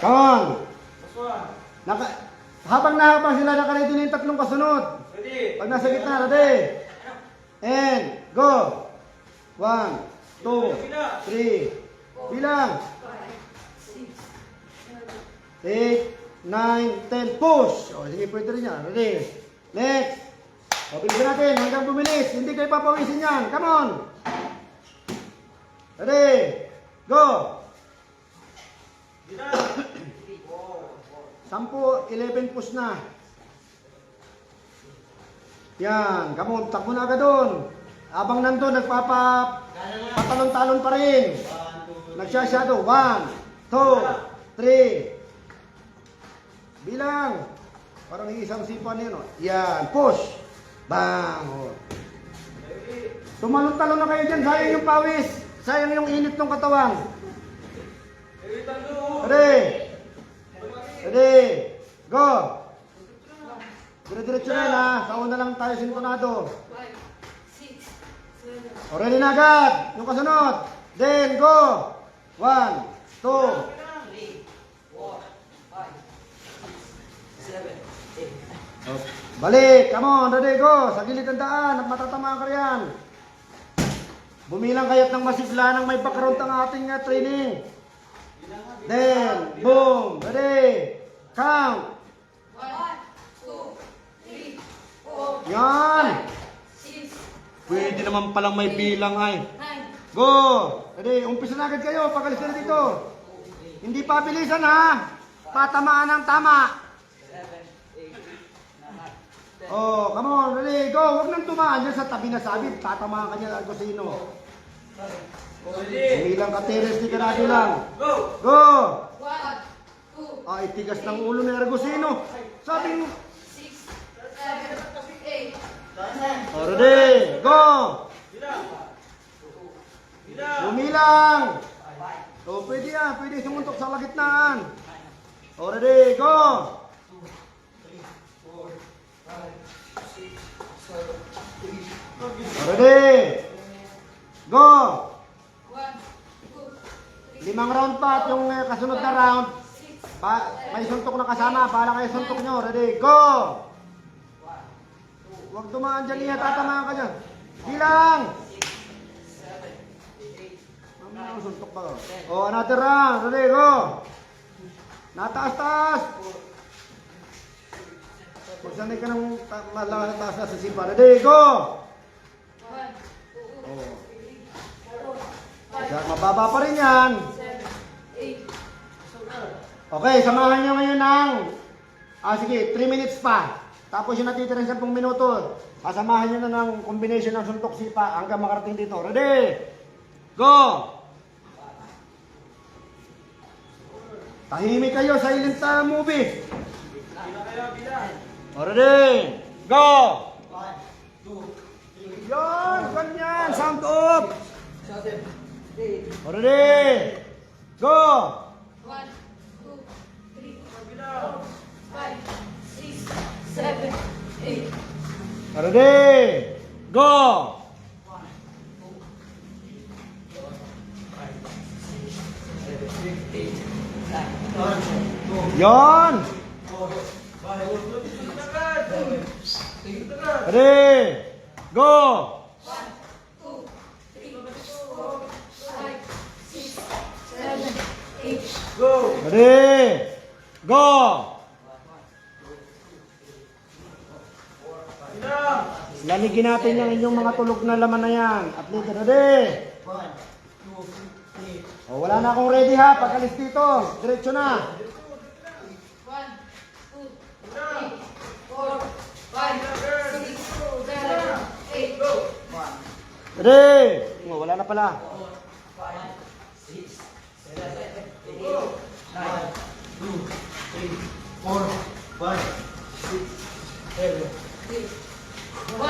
Come on. Habang sila nakaredy na yung 3 kasunod. Pag nasa gitna, ready? And go. 1, 2, 3. Bilang. 8, 9, 10. Push. O, sige, pwede rin yan. Ready? Next. O, bilisan natin hanggang bumilis. Hindi kayo papawisin yan. Come on. Ready? Go. 10, 11 push na. Yan. Come on, takbo na agad doon. Abang nandun, nagpapatalon-talon pa rin. Nagsya-shadow. 1, 2, 3. Bilang. Parang isang sipan yun. Yan. Push. Bang. Tumalon-talon na kayo dyan. Sayang yung pawis. Sayang yung init ng katawan. Ready? Ready? Go! Dire-diretso na ha. Sa una lang tayo sintonado. O, ready na agad. Yung kasunod. Then, go! 1, 2. Balik. Come on. Ready, go. Sa gilid ng daan. At matatamaan ka riyan. Bumilang kaya't ng masigla ng may background ang ating training. Then, boom. Ready. Count. 1, 2, 3, 4, Yan. 6, Pwede naman palang may bilang ay. 9, Go. Ready. Umpisa na agad kayo. Pagalis na dito. Hindi pa bilisan ha. Patamaan ng tama. Oh, come on. Ready. Go. Huwag nang tumaan dyan sa tabi na sabit. Tatamaan ka niya kung sino. Bilang ka teres ni Karado lang. Go! Go. 1, 2, Ay, tigas ng ulo ni Argosino. Sabi mo. 6, 7, 8, Oh, ready. Go. Bilang! Bumilang. Oh, pwede yan. Pwede sumuntok sa kalagitnaan. Oh, ready. Go. Oh, ready. Go. 1, 2, 3, 5 round pa at yung kasunod na round. 6, May suntok na kasama. Bahala kayo suntok nyo. Ready. Go. Huwag dumaan dyan niya. Tatamaan ka dyan. Bilang. 7, 8, 9, suntok ba? Oh, another round. Ready, go! Nataas-taas! Magsanay ka ng taas na sa sipa. Ready, go! Oh. Mababa pa rin yan. Okay, samahan nyo ngayon ng... sige, 3 minutes pa. Tapos yung natitirang 10 minuto. Samahan nyo na ng combination ng suntok sipa hanggang makarating dito. Ready? Go! Tahimik kayo, silent movie. Ready? Go! 1, 2, 3. Yan, ganyan. Sound off. Ready? Go! 1, 2, 3, 4, 5, 6, 7, 8. Ready? Go! 1, 2, 3, 4, 5, 6, 7, 8. Yan! Ready? Go! 1, 2, 3, 4, 5, 6, 7, 8. Go! Ready? Go! Lamigin natin yung inyong mga tulog na laman na yan. Athlete, ready? 1, 2, 3. O, wala na akong ready ha. Pagkalis dito. Diretso na. 1, 2, 3, 4, 5, 6, 7, 8. Go! Ready? O, wala na pala. 5, 6, 7, 8, 9, 2, 3, 4, 5, 6, 7, 8. 1, 2,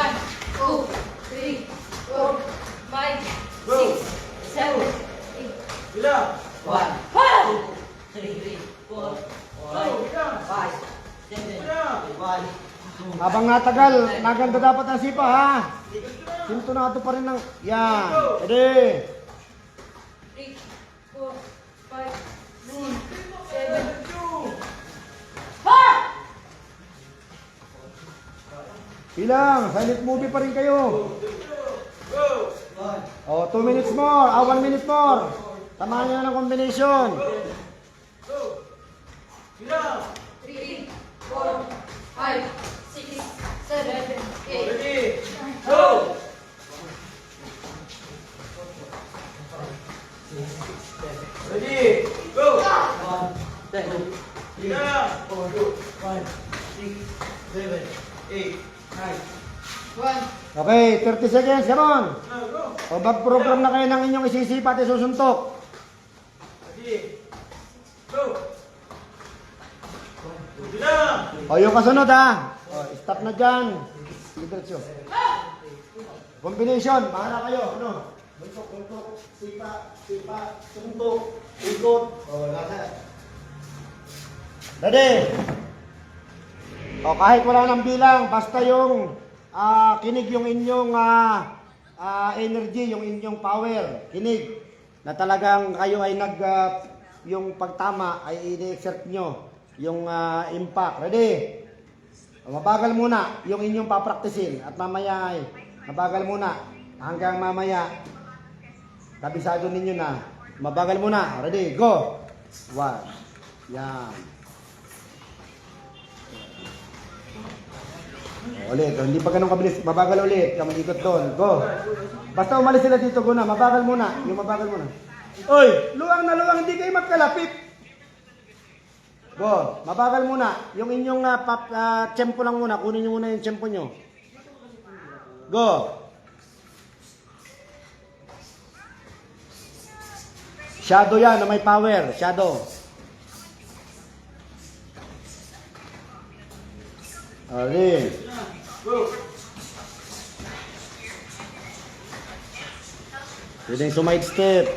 3, 4, 5, 6, 7, 8. Bilang! 1, 3, 4, 5, 7, 8. Habang natagal, naganda dapat ang sipa ha. Sinto na ito pa rin ng... Yan. Ready? 3, 4, 5, 6, 7, 8. Bilang. Silent movie pa rin kayo. Go! O, 2 minutes more. 1 minute more. Tamahan nyo na ng combination. Go! Bilang! 3, 4, 5, 6, 7, 8. Ready! Go! Ready! Go! 1, 2, 3, 4, 5, 6, 7, 8, 9. 1, Okay, 30 seconds. Come on. Go! O, mag-program na kayo ng inyong isisipa at isusuntok. Ready! Go! Bilang! O, yung kasunod ha. O, stop na dyan. Diretso. Combination. Bahala kayo. Ano? Buntok, sipa, suntok, ikot. O, nasa. Ready? O, kahit wala ng bilang, basta yung kinig yung inyong energy, yung inyong power. Kinig. Na talagang kayo ay yung pagtama ay ini-exert nyo. Yung impact. Ready? O, mabagal muna yung inyong papraktisin. At mamaya ay mabagal muna. Hanggang mamaya, kabisado ninyo na. Mabagal muna. Ready? Go! 1. Yan. Ulit, hindi pa ganun kabilis. Mabagal ulit. Yung mag-ikot doon. Go. Basta umalis sila dito, go na. Mabagal muna. Yung mabagal muna. Oy, luwang na luwang. Hindi kayo magkalapit. Go. Mabagal muna. Yung inyong tsempo lang muna. Kunin nyo muna yung tsempo nyo. Go. Shadow yan na may power. Shadow. Okay. Go! Pwedeng sumide step.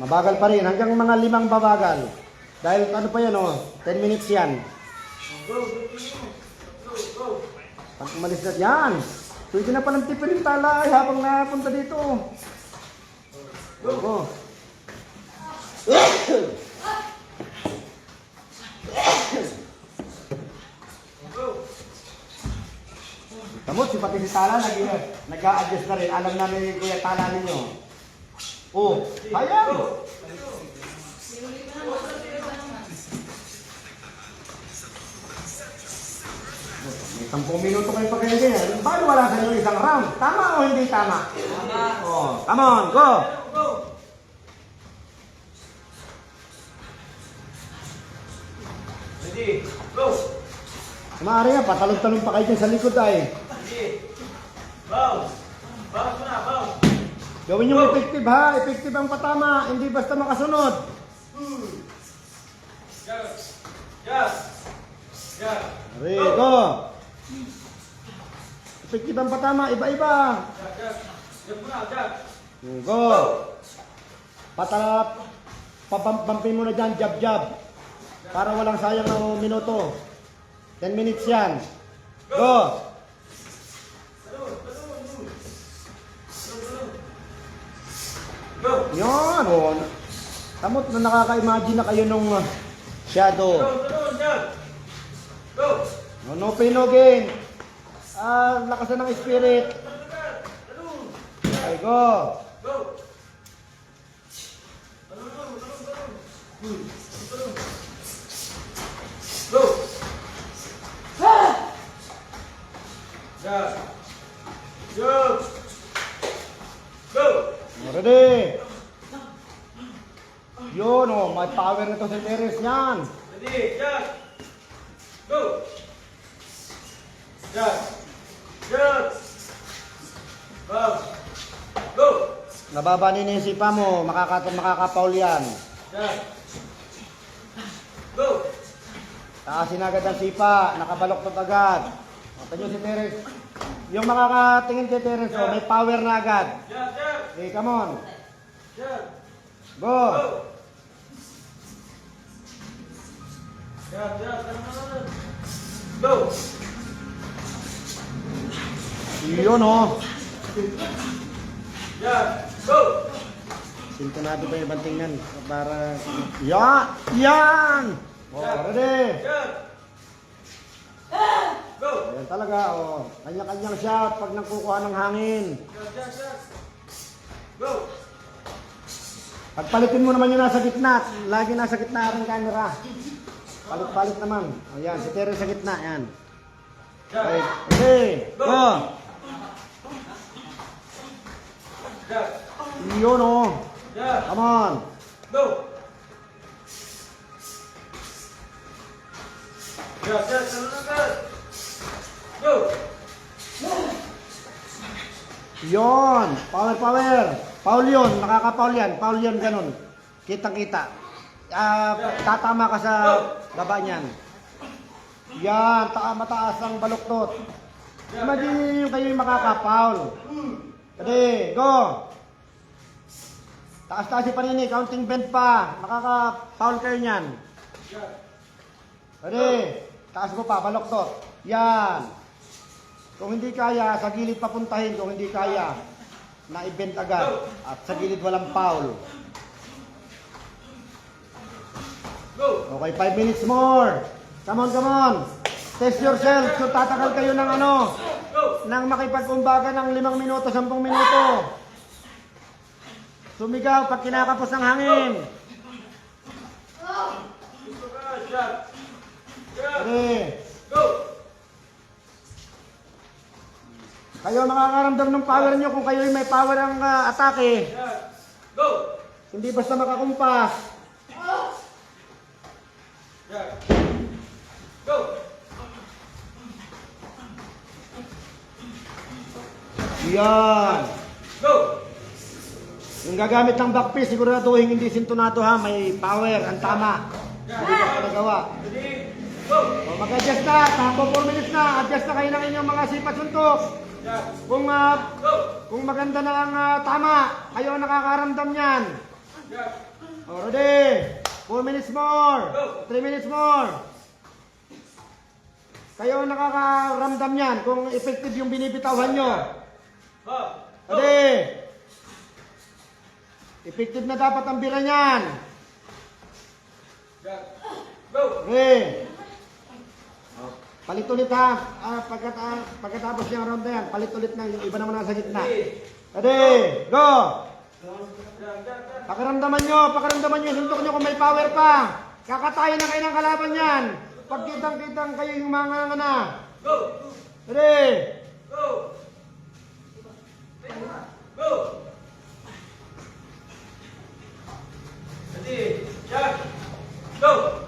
Mabagal pa rin. Hanggang mga 5 babagal. Dahil ano pa yan 10 minutes yan. Pag umalis na yan. Pwede na palang tipin yung tala habang napunta dito. Go. Tamot, si pati si Tala nag-a-adjust na rin. Alam na ni Kuya Tala ninyo. Oh, sayang. May 10 minuto kayo pa kayo ganyan. Bakit wala sa inyo isang round? Tama o hindi tama? Tama. Oh, come on, go! Go. Ready. Go. Maaari nga, patalong-talong pa kayo dyan sa likod ay. Ready. Bounce. Bounce mo na, bounce. Gawin yung effective ha, effective ang patama, hindi basta makasunod. Jab. Jab. Jab. Ready, go! Effective ang patama, iba-iba. Jab, jab. Jab mo na, jab. Go! Patalap, papampin mo na dyan, jab-jab. Para walang sayang na minuto. 10 minutes yan. Go! Go. Yan, oh. Tamot na nakaka-imagine na kayo nung shadow. Go, jab. Go. No, no pain, no gain. Lakasan ng spirit. Okay, go. Go. Go. Jab. Jab. Go. Ready? Yun, oh, may power na to si Teres niyan. Ready, jab. Go. Jab. Jab. Bounce. Go. Nababanin na yung sipa mo, makakapaul yan. Jab. Go. Taasin agad ang sipa, nakabaloktot agad. O, tanyo si Teres. Yung makakatingin kay Teres, oh, may power na agad. Jab, jab. Okay, come on. Jab. Go. Go. Jab, jab. Go. Yun, oh. Jab. Go. Sintonado pa yung ibang tingnan para... Yan! Yan! O, ready? Jab. Go. Yan talaga, o. Kanya-kanyang shot pag nagkukuha ng hangin. Jab, jab, jab. Go. Pagpalitin mo naman yung nasa gitna. Lagi nasa gitna ang camera. Palit-palit naman. O yan, si Terry sa gitna. Yan. Okay, okay. Go! Jab. Yun, o. Jab. Come on. Go. Jab, jab. Go. Yun. Power, power. Paul yun. Nakaka-paul yan. Paul yun, ganun. Kitang-kita. Tatama ka sa baba niyan. Yan. Mataas ang baluktot. Imagine yung kayo yung makaka-paul. Ready, go! Taas-taas yung panini, counting bend pa. Makaka-foul kayo niyan. Ready? Taas mo pa, baloktot. Yan. Kung hindi kaya, sa gilid papuntahin. Kung hindi kaya, na-bend agad. At sa gilid walang foul. Okay, 5 minutes more. Come on, come on. Test yourself. So tatagal kayo ng ano, nang makipagkumbaga ng 5 minuto, 10 minuto. Sumigaw pag kinakapos ng hangin. Ready? Go. Kayo makakaramdam ng power nyo kung kayo may power ang atake. Go. Hindi basta makakumpas. Go. Yan. Go. Yung gagamit ng backpiece, siguraduhin hindi sintonado ha. May power, ang tama. Hindi ka pa nagawa. Ready. Go. O, mag-adjust na. Takbo 4 minutes na. Adjust na kayo ng inyong mga sipat suntok. Kung, Go. kung maganda na ang tama, kayo ang nakakaramdam yan. O, ready? 4 minutes more. 3 minutes more. Kayo ang nakakaramdam yan kung effective yung binibitawan nyo. Ready? Effective na dapat ang bira niyan. Go. Ready? Palit ulit ha. Pagkatapos yung round na yan, palit ulit na yung iba naman nasa gitna. Ready? Go! Pakiramdaman nyo, suntok nyo kung may power pa. Kakatayin na kayo ng kalaban yan. Pag kitang kayo yung mga na. Go! Ready? Go! Go! Ready? Jack! Go!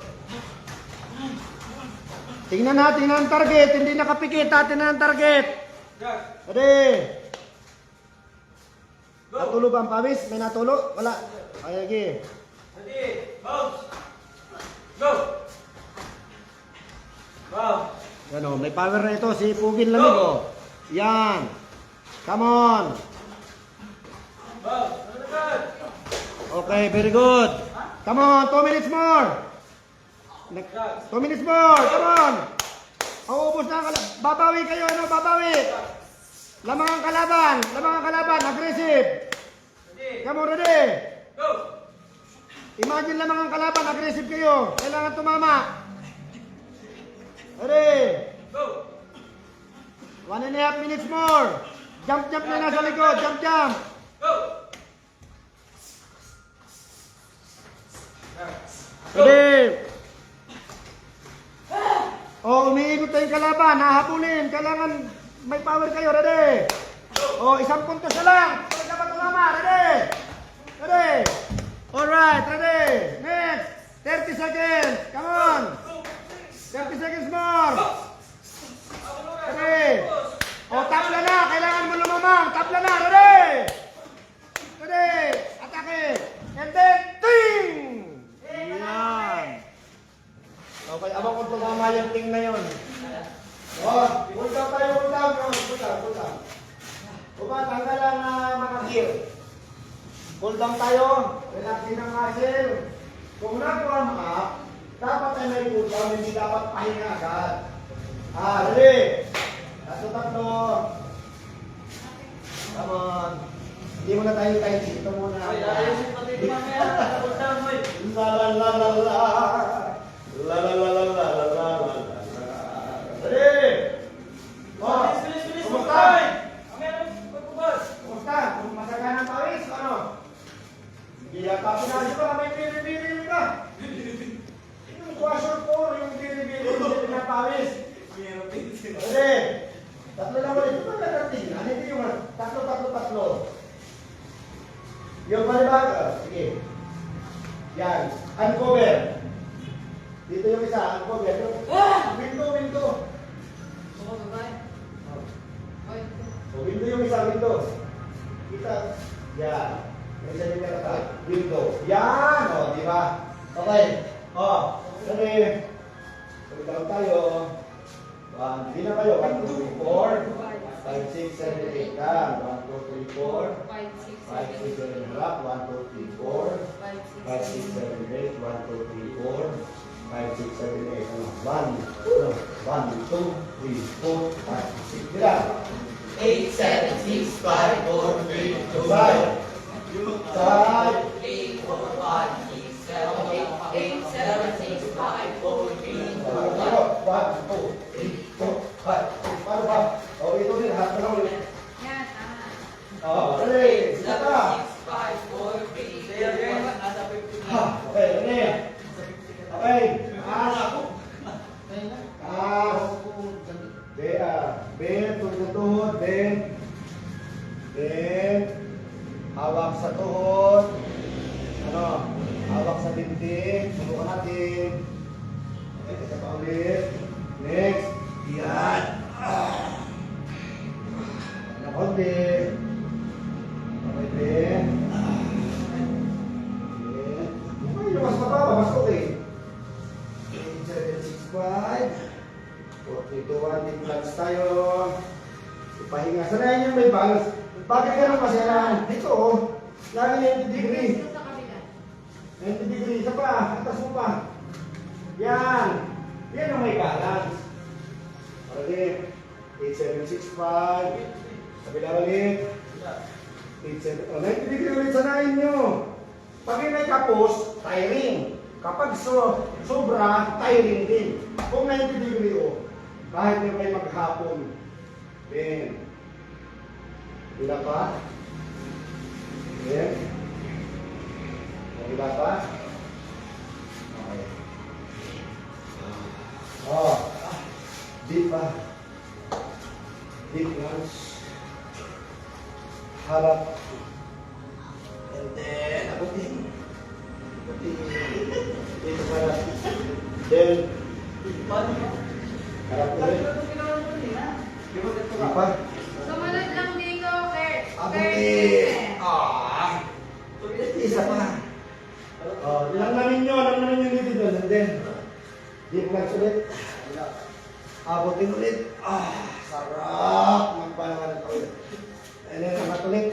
Tingnan natin ang target, hindi nakapikit natin ang target. Jack! Ready? Go! Natulo ba ang pawis? May natulo? Wala. Ay, lagi. Ready? Bounce! Go! Wow! Yan o, may power na ito. Si Pugin Lamig o. Yan. Come on. Bounce! Nanagan! Okay, very good. Come on, 2 minutes more. 2 minutes more. Come on. Ubus na ang kalaban. Babawi kayo, ano? Babawi. Lamang ang kalaban. Lamang ang kalaban. Aggressive. Ready? Come on, ready. Go! Imagine lamang ang kalaban. Aggressive kayo. Kailangan tumama. Ready. Go! 1.5 minutes more. Jump na nasa likod. Jump. Go! Ready. Oh, umiikot tayong kalaban. Hahabulin. Kailangan may power kayo. Ready. Oh, 1 puntos na lang. Pag dapat tumama. Ready. Ready. Alright. Ready. Next. 30 seconds. Come on. 30 seconds more. Ready. Oh, tapla na. Kailangan mo lumamang. Tapla na. Ready. Ready. Atake. And then, ting! Yan. Okay, abang kung tumama yung ting na yun. Oh, pull down tayo, pull down. Pull down. Upa, tanggal ang mga gear. Pull down tayo. Relaxin ang muscle. Kung nag-warm up, dapat ay may pull down, hindi dapat pahinga agad. Ready? Tatlo. Come on. Hindi muna tayo tight. Ito muna. Ay, ayusin pati ito mamaya. Tapos na, hoy. La. Ready? Oh, Bilis! kumusta? Mamaya na, pagpubas. Kumusta? Kung masagan ang pawis, ano? Hindi yata pinasok ka, may bili-bili ka. Yung washer po, yung bili-bili, hindi pinapawis. Ready? Tatlo lang ulit. Ito ba natin? Ano ito yung tatlo? Yung balibag. Sige. Yan. Uncover. Dito yung isa. Uncover. Window. So, window yung isa. Kita. Yan. May isa yung kata. Window. Yan. O, di ba? Okay. O. Ready. Sabi lang tayo. Hindi na kayo. 1, 2, 3, 4. 5, 6, 7, 8 lang. 1, 2, 3, 4. 5, 6, 7, harap. 1, 2, 3, 4. 5, 6, 7, 8. 1, 2, 3, 4. 5, 6, 7, 8. 1, 2, 3, 4, 5, 6. Bila. 8, 7, 6, 5, 4, 3, 2, 1. Side. 8, 4, 5, 6, 7, 8, 7, 6, 5, 4, 3, 2, 1. 1, 2, 3, 4, 5. Paano ba? O, ito din. Harap na lang ulit. Yan, tama. O, ready. 8, Sata. 7, 6, 5, 4, 3, 2, 1. Nasa 50 na. Okay, ready. Okay. Bend, tuhod, bend. Hawak sa tuhod. Hawak sa dibdib. Subukan natin. Okay, isa pa ulit. Next. Yan. Nakonti. Okay, bend. Okay, lumas pa ba? Mas okay. 8, 7, 6, 5. 4, 3, 2, 1, deep lunge tayo. Ipahinga. Sanayin yung may balance. Bakit ganun kasi na? Dito, lagi 90 degree. 90 degree. Isa pa. Atas mo pa. Yan. Yan ang may balance. Okay. 8, 7, 6, 5. Kabila ulit. 8, 7. 90 degree ulit. Sanayin nyo. Pag may kapos, tiring. Kapag sobra, tiring din. Kung 90 degree kahit may maghapon. Then, bila pa. Ayan. Diba pa? Okay. Oh. Deep pa. Deep lunge. Harap. And then, abutin. Abutin. Dito harap. Then, harap ulit. Deep pa. Sumunod lang dito, Kurt. Abutin. Ah. Isa pa. Oh, lang namin yung dito doon. And then, deep lunge ulit. Abutin ulit. Ah, sarap. Magpalaman ulit. And then, angat ulit.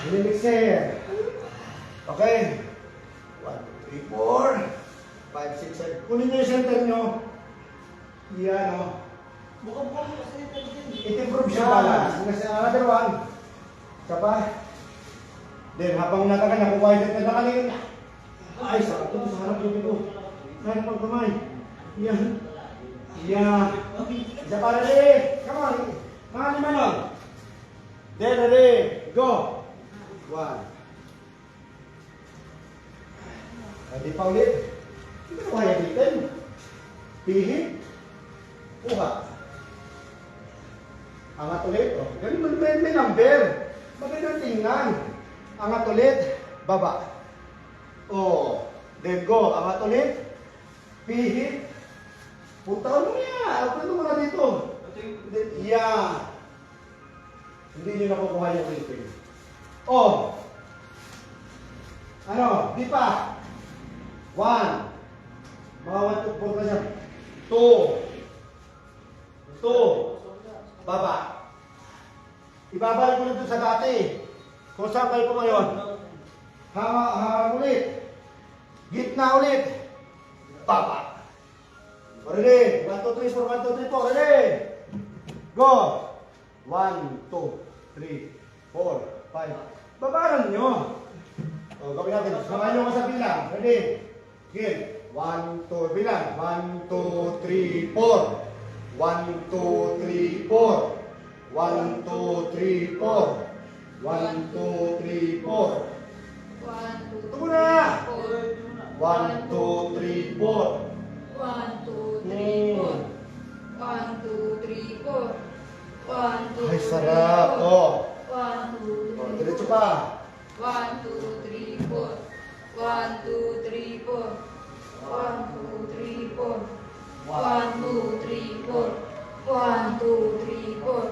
Remixer. Okay. 1, 2, 3, 4, 5, 6, 7. Kunin nyo yung center nyo. Yan, o. It-improve siya balance. Kasi another one. Isa pa. Then, habang natagal, nakukuha yung na nakalingin. Ay, sarap ito. Sa harap yung ito. Kaya pang kamay. Yan. Yan. Isa pa rin eh. Come on. Mga lima nun. Then, ready. Go. 1. Hindi pa ulit. Hindi ko kaya bitin. Pihit. Kuha. Angat ulit. Oh. Ganun may number. Magandang tingnan. Angat ulit. Baba. Oh. Then go. Angat ulit. Pihit. Punta mo niya. Punta mo na dito. Then, yeah. Hindi nyo nakukuha yung rating. Oh. Ano? Di pa. 1. Mga 1, 2, 4 na siya. 2. Baba. Ibabalik mo dito sa dati. Kung saan kayo po ngayon. Hanga ulit. Gitna ulit. Baba. Ready? 1, 2, 3, 4, 1, 2, 3, 4. Ready? Go. 1, 2, 3, 4, 5. Babaran nyo. O, gawin natin. Samahan nyo ko sa bilang. Ready? Game. 1, 2, bilang. 1, 2, 3, 4. 1, 2, 3, 4. 1, 2, 3, 4. 1, 2, 3, 4. 1, 2, Ito muna. 4. 1, 2, 3, 4. 1, 2, 3, 4. 1, 2, 3, 4. 1, 2, Ay, sarap. O. 1, 2, 3, 4. Diretso pa. 1, 2, 3, 4. 1, 2, 3, 4. 1, 2, 3, 4. 1, 2, 3, 4. 1, 2, 3, 4.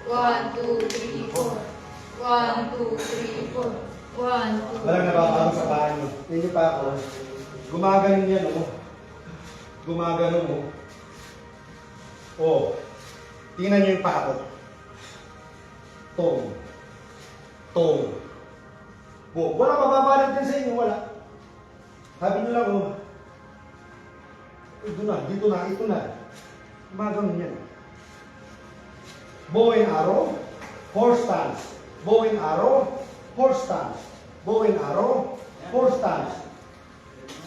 1, 2, 3, 4. 1, 2, 3, 4. 1, 2, Walang nababago sa bahay mo. Hindi pa ako. Gumaganon yan, oh. Gumaganon, oh. Oh. Tingnan nyo yung paa ko. Tong. Tong. Oh. Wala mababalad din sa inyo, wala. Sabi nyo lang, oh. Ito na, dito na, ito na. Gumaganon yan. Bow and arrow, horse stance. Bow and arrow, horse stance. Bow and arrow, horse stance.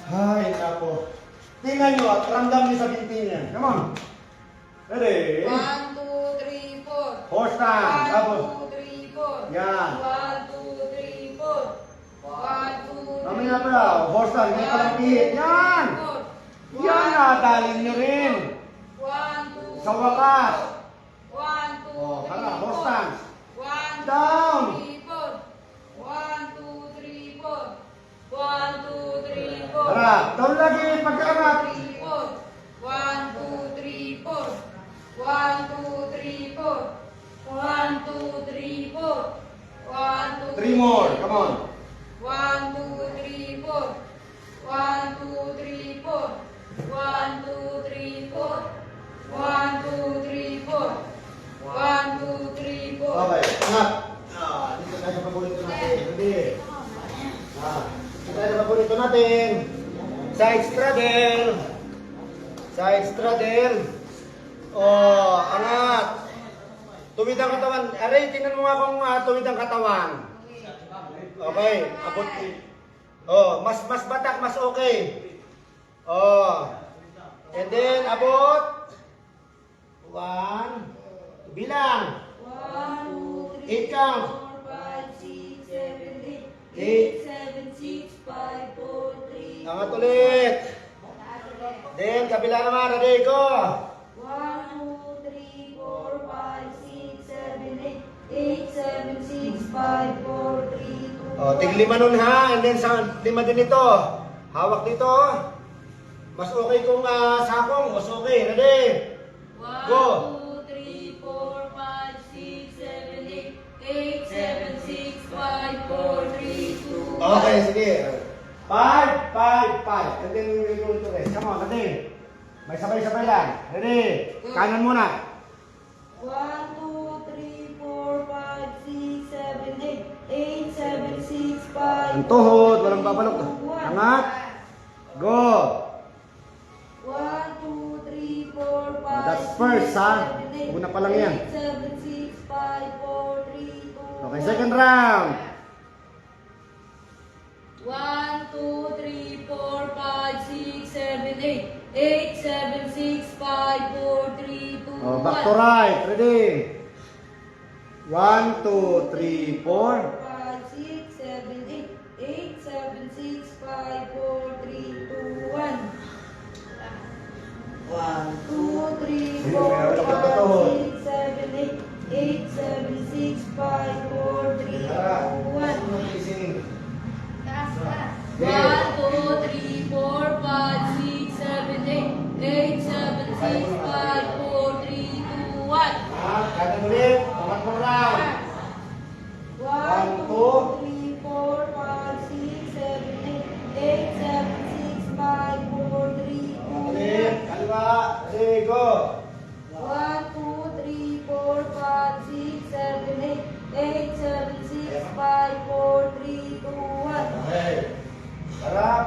Ay, nako. Tingnan nyo at ramdam nyo sa binti niya. Come on. Ready? 1, 2, 3, 4. Horse stance. Tapos. 1, 2, 3, 4. Yan. 1, 2, 3, 4. 1, 2, 3, 4. Mamaya pala. Horse stance. Hindi pa lang pihit. Yan. Yan, nadalin nyo rin. 1, 2, Sa wakas. 1, 2, Oh, 3, hala, horse stance. 1, 2, Down. 3, 4. 1, 2, 3, 4. 1, 2, 3, 4. Hala, down lagi pagkaangat. 1, 2, 3, 4. 1, 2, 3, 4. 1, 2, 3, 4. 1, 2, 3, 4. 1, 2, 3 more. Come on. 1, 2, 3, 4. 1, 2, 3, 4. 1, 2, 3, 4. 1, 2, 3, 4. 1, 2, 3, 4. Okay, angat. Dito tayo sa paborito natin. Ready? Dito tayo sa paborito natin. Side straddle. Side straddle. Oh, angat. Tuwid ang katawan. Aray, tingnan mo nga kung tuwid ang katawan. Okay, abot. Oh, mas batak, mas okay. Oh. And then, abot. 1. Bilang. 1, 2, 8 count. 4, 5, 6, 7, 8. 8. 7, 6, 5, 4, 3. Angat ulit. Then, kabila naman. Ready, go. 1, 2, 3, 4, 5, 6, 7, 8. 8, 7, 6, 5, 4, 3, 2, O, tig 5 nun ha. And then, sa 5 din ito. Hawak dito. Mas okay kung sakong. Mas okay. Ready? 1, Go. 2, 3, 4, 5, 6, 7, 8. 8, 7, 6, 5, 4, 3, 2, 1. Okay, sige. 5, 5, 5. And then, we go to rest. Come on, ready? May sabay-sabay lang. Ready? Kanan muna. 1, 2, 3, 4, 5, 6, 7, 8. 8, 7, 6, 5, Ang tuhod. Walang babalok. Angat. Go. 1, 2, 3, 4, 5, That's first, ha? Una pa lang yan. 8, 7, 6, 5, 4, 3, 2, Okay, second round. 1, 2, 3, 4, 5, 6, 7, 8. 8, 7, 6, 5, 4, 3, 2, 1. Oh, back to right. Ready? 1, 2, 3, 4. 5, 6, 7, 8. 8, 7, 6, 5, 4, 3, 2, 1. 2, 3, 4, 5, 6, 7, 8. 8, 7, 6, 5, 4, 3, 2, 1. 1, 2, 3, 4, 5, 6, 7, 8. 8, 7, 6, 5, 4, 3, 2, 1. Kanan ulit. Pangatlong round. 1, 2, 3, 4, 5, 6, 7, 8. 8, 7, 6, 5, 4, 3, 2, Ulit. 1. Kaliwa. Ready, go. 1, 2, 3, 4, 5, 6, 7, 8. 8, 7, 6, 5, 4, 3, 2, 1. Okay. Harap.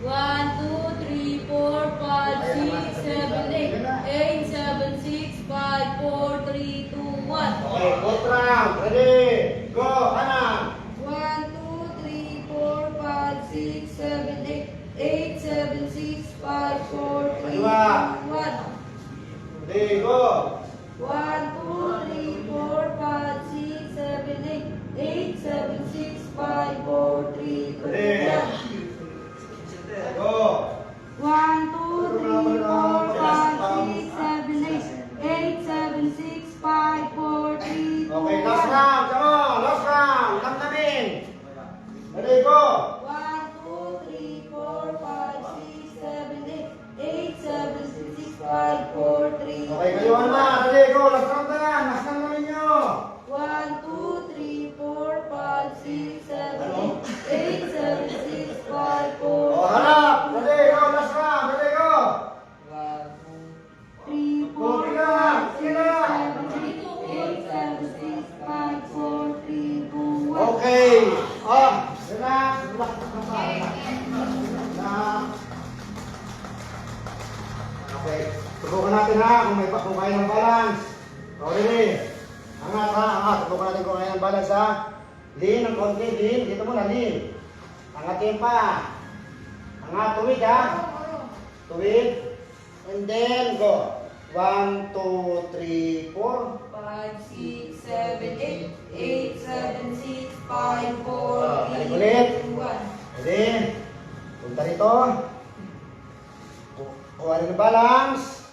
1, 2, 3, 4, 5, 6, 7, 8. 8, 7, 6, 5, 4, 3, 2, 1. Okay, fourth round. Ready, go. Kanan. 1, 2, 3, 4, 5, 6, 7, 8. 8, 7, 6, 5, 4, 3, 2, Kaliwa. 1. Ready, go. 1, 2, 3, 4, 5, 6, 7, 8. 8, 7, 6, 5, 4, 3, 2, 1. Ready. Go. 1, 2, 3, 4, 5, 6, 7, 8. 8, 7, 6, 5, 4, 3, 2, 1. Okay, last round. Come on, last round. Tamtamin. Ready, go. 1, 2, 3, 4, 5, 6, 7, 8. 8, 7, 6, 5, 4, 3, 2, Okay, kayo na. Ready, go. Last round na yan. Last round namin nyo. 1, 2, 3, 4, 5, 6, 7, 8. 8, 7, 6, 5, 4, Oh, harap. Ready, go. Last round. Ready, go. 3, 4, Copy na. 5, Sige 6, na. 7, 8. 8, 7, 6, 5, 4, 3, 2, 1. Okay. Oh, relax. Relax. Relax. Okay. Subukan natin ha kung kaya ng balance. Okay. Angat ha. Angat. Subukan natin kung kaya ng balance ha. Lean ng konti. Lean. Dito muna. Lean. Angatin pa. Angat. Tuwid ha. Tuwid. And then go. 1, 2, 3, 4. 5, 6, 7, 8. 8, 7, 6, 5, 4, 3, Ulit. 2, 1. Ready? Punta rito. Kuha rin ng balance.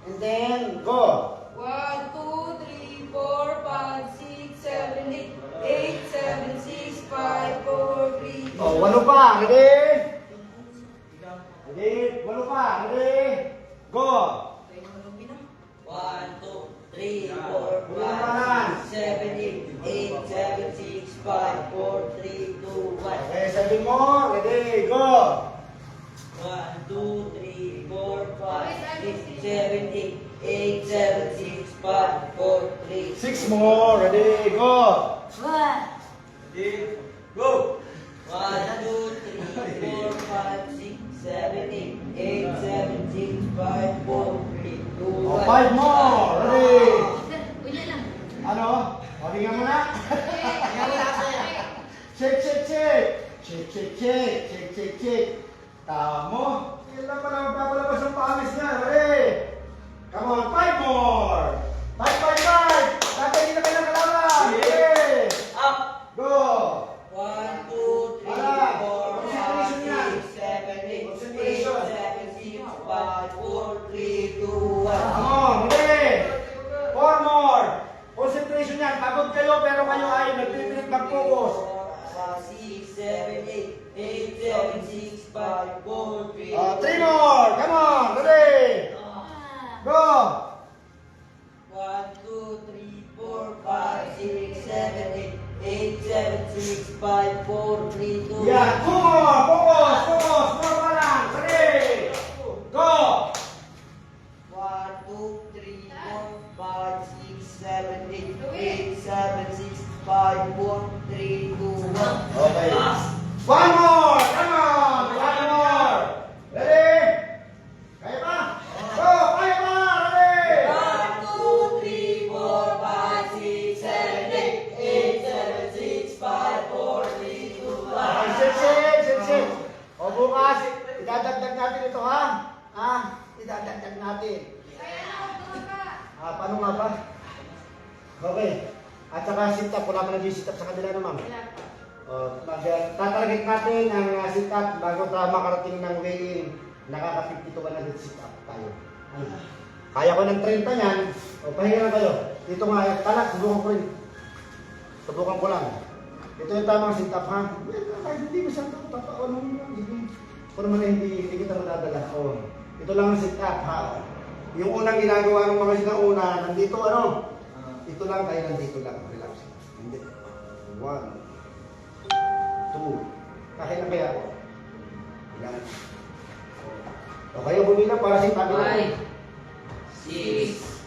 And then, go. 1, 2, 3, 4, 5, 6, 7, 8. 8, 7, 6, 5, 4, 3, 2, 1. Oh, 8 pa. Ready? Ready? 8 pa. Ready? Go. 1, 2, 3, 4, Ulan. 5, 7, 8, 8, 7, 6, 5, 4, 3, 2, 1. Okay, 7 more. Ready? Go. 1, 2, 3, 4, 5, 6, 7, 8, 8, 7, 6, 5, 4, 3, 6 more. Ready? Go. 1. Ready? Go. 1, 2, 3, 4, 5, 6, 7, 8, 8, 7, 6, 5, 4, 3, 2, Oh, 1. 5 more. Ready? Unya lang. Ano? O, tingnan mo na. Check, check, check. Check, check, check. Check, check, check. Tamo. Yan lang pala magpapalabas ng pangis niya. Ready? Come on, 5 more. 5, 5, 5. Tatay, hindi na mag-focus. 6, 7, 8, 8, 7, 6, 5, 4, 3, 3 more. Come on. Ready? Go. 1, 2, 3, 4, 5, 6, 7, 8, 7, 6, 5, 4, 3, 2, Yeah, 2 more. Focus, focus. More pa lang. Ready? Go. 1, 2, 3, 4, 5, 6, 7, 8, 7, 6, 5, 4, 3, 2, 1. Okay. One more. Come on. One more. Ready? Kaya pa? Go. Kaya pa. Ready? 1, 2, 3, 4, 5, 6, 7, 8, 7, 6, 5, 4, 3, 2, 1. Sit. O bukas, idadagdag natin ito ha? Idadagdag natin. Paano nga ba? Okay. At saka sit up, wala ka nag-sit up sa kanila naman. Tatarget natin ang sit up bago tayo makarating ng weigh-in. Nakaka-50 to 100 sit up tayo. Kaya ko ng 30 yan. Pahinga lang kayo. Dito nga, tanak, subukan ko rin. Subukan ko lang. Ito yung tamang sit up ha. Kahit hindi masyado, ano lang. Kung naman hindi kita madadala. Ito lang ang sit up ha. Yung unang ginagawa ng mga sinauna, nandito ano? Ito lang, tayo nandito lang. Relax. Hindi. 1, 2. Kahit na kaya ako. Yan. O kayo bumila para sa tabi na. 5, 6,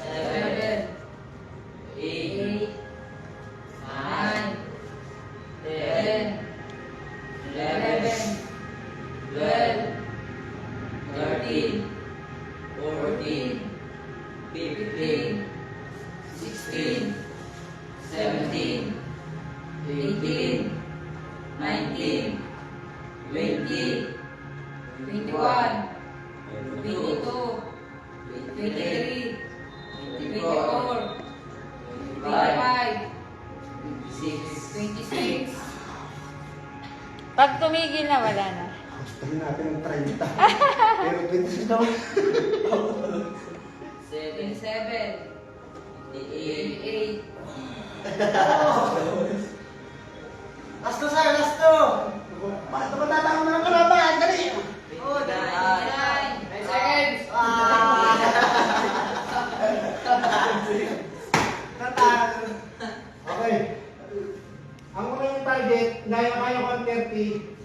7, 8, 9, 10, 11, 12, 13, 14, 15, 16, 17, 18, 19, 20, 21, 22, 23, 24, 25, 26, 26, Pag tumigil na, wala na. Gustuhin natin ng 30. Pero 26 daw. 27, 28, 28. Last to sir, last to. Paano ba tatawag na ng kalaban? Dali. 29, 9 seconds. Okay. Ang una yung target, kaya ko ang 30.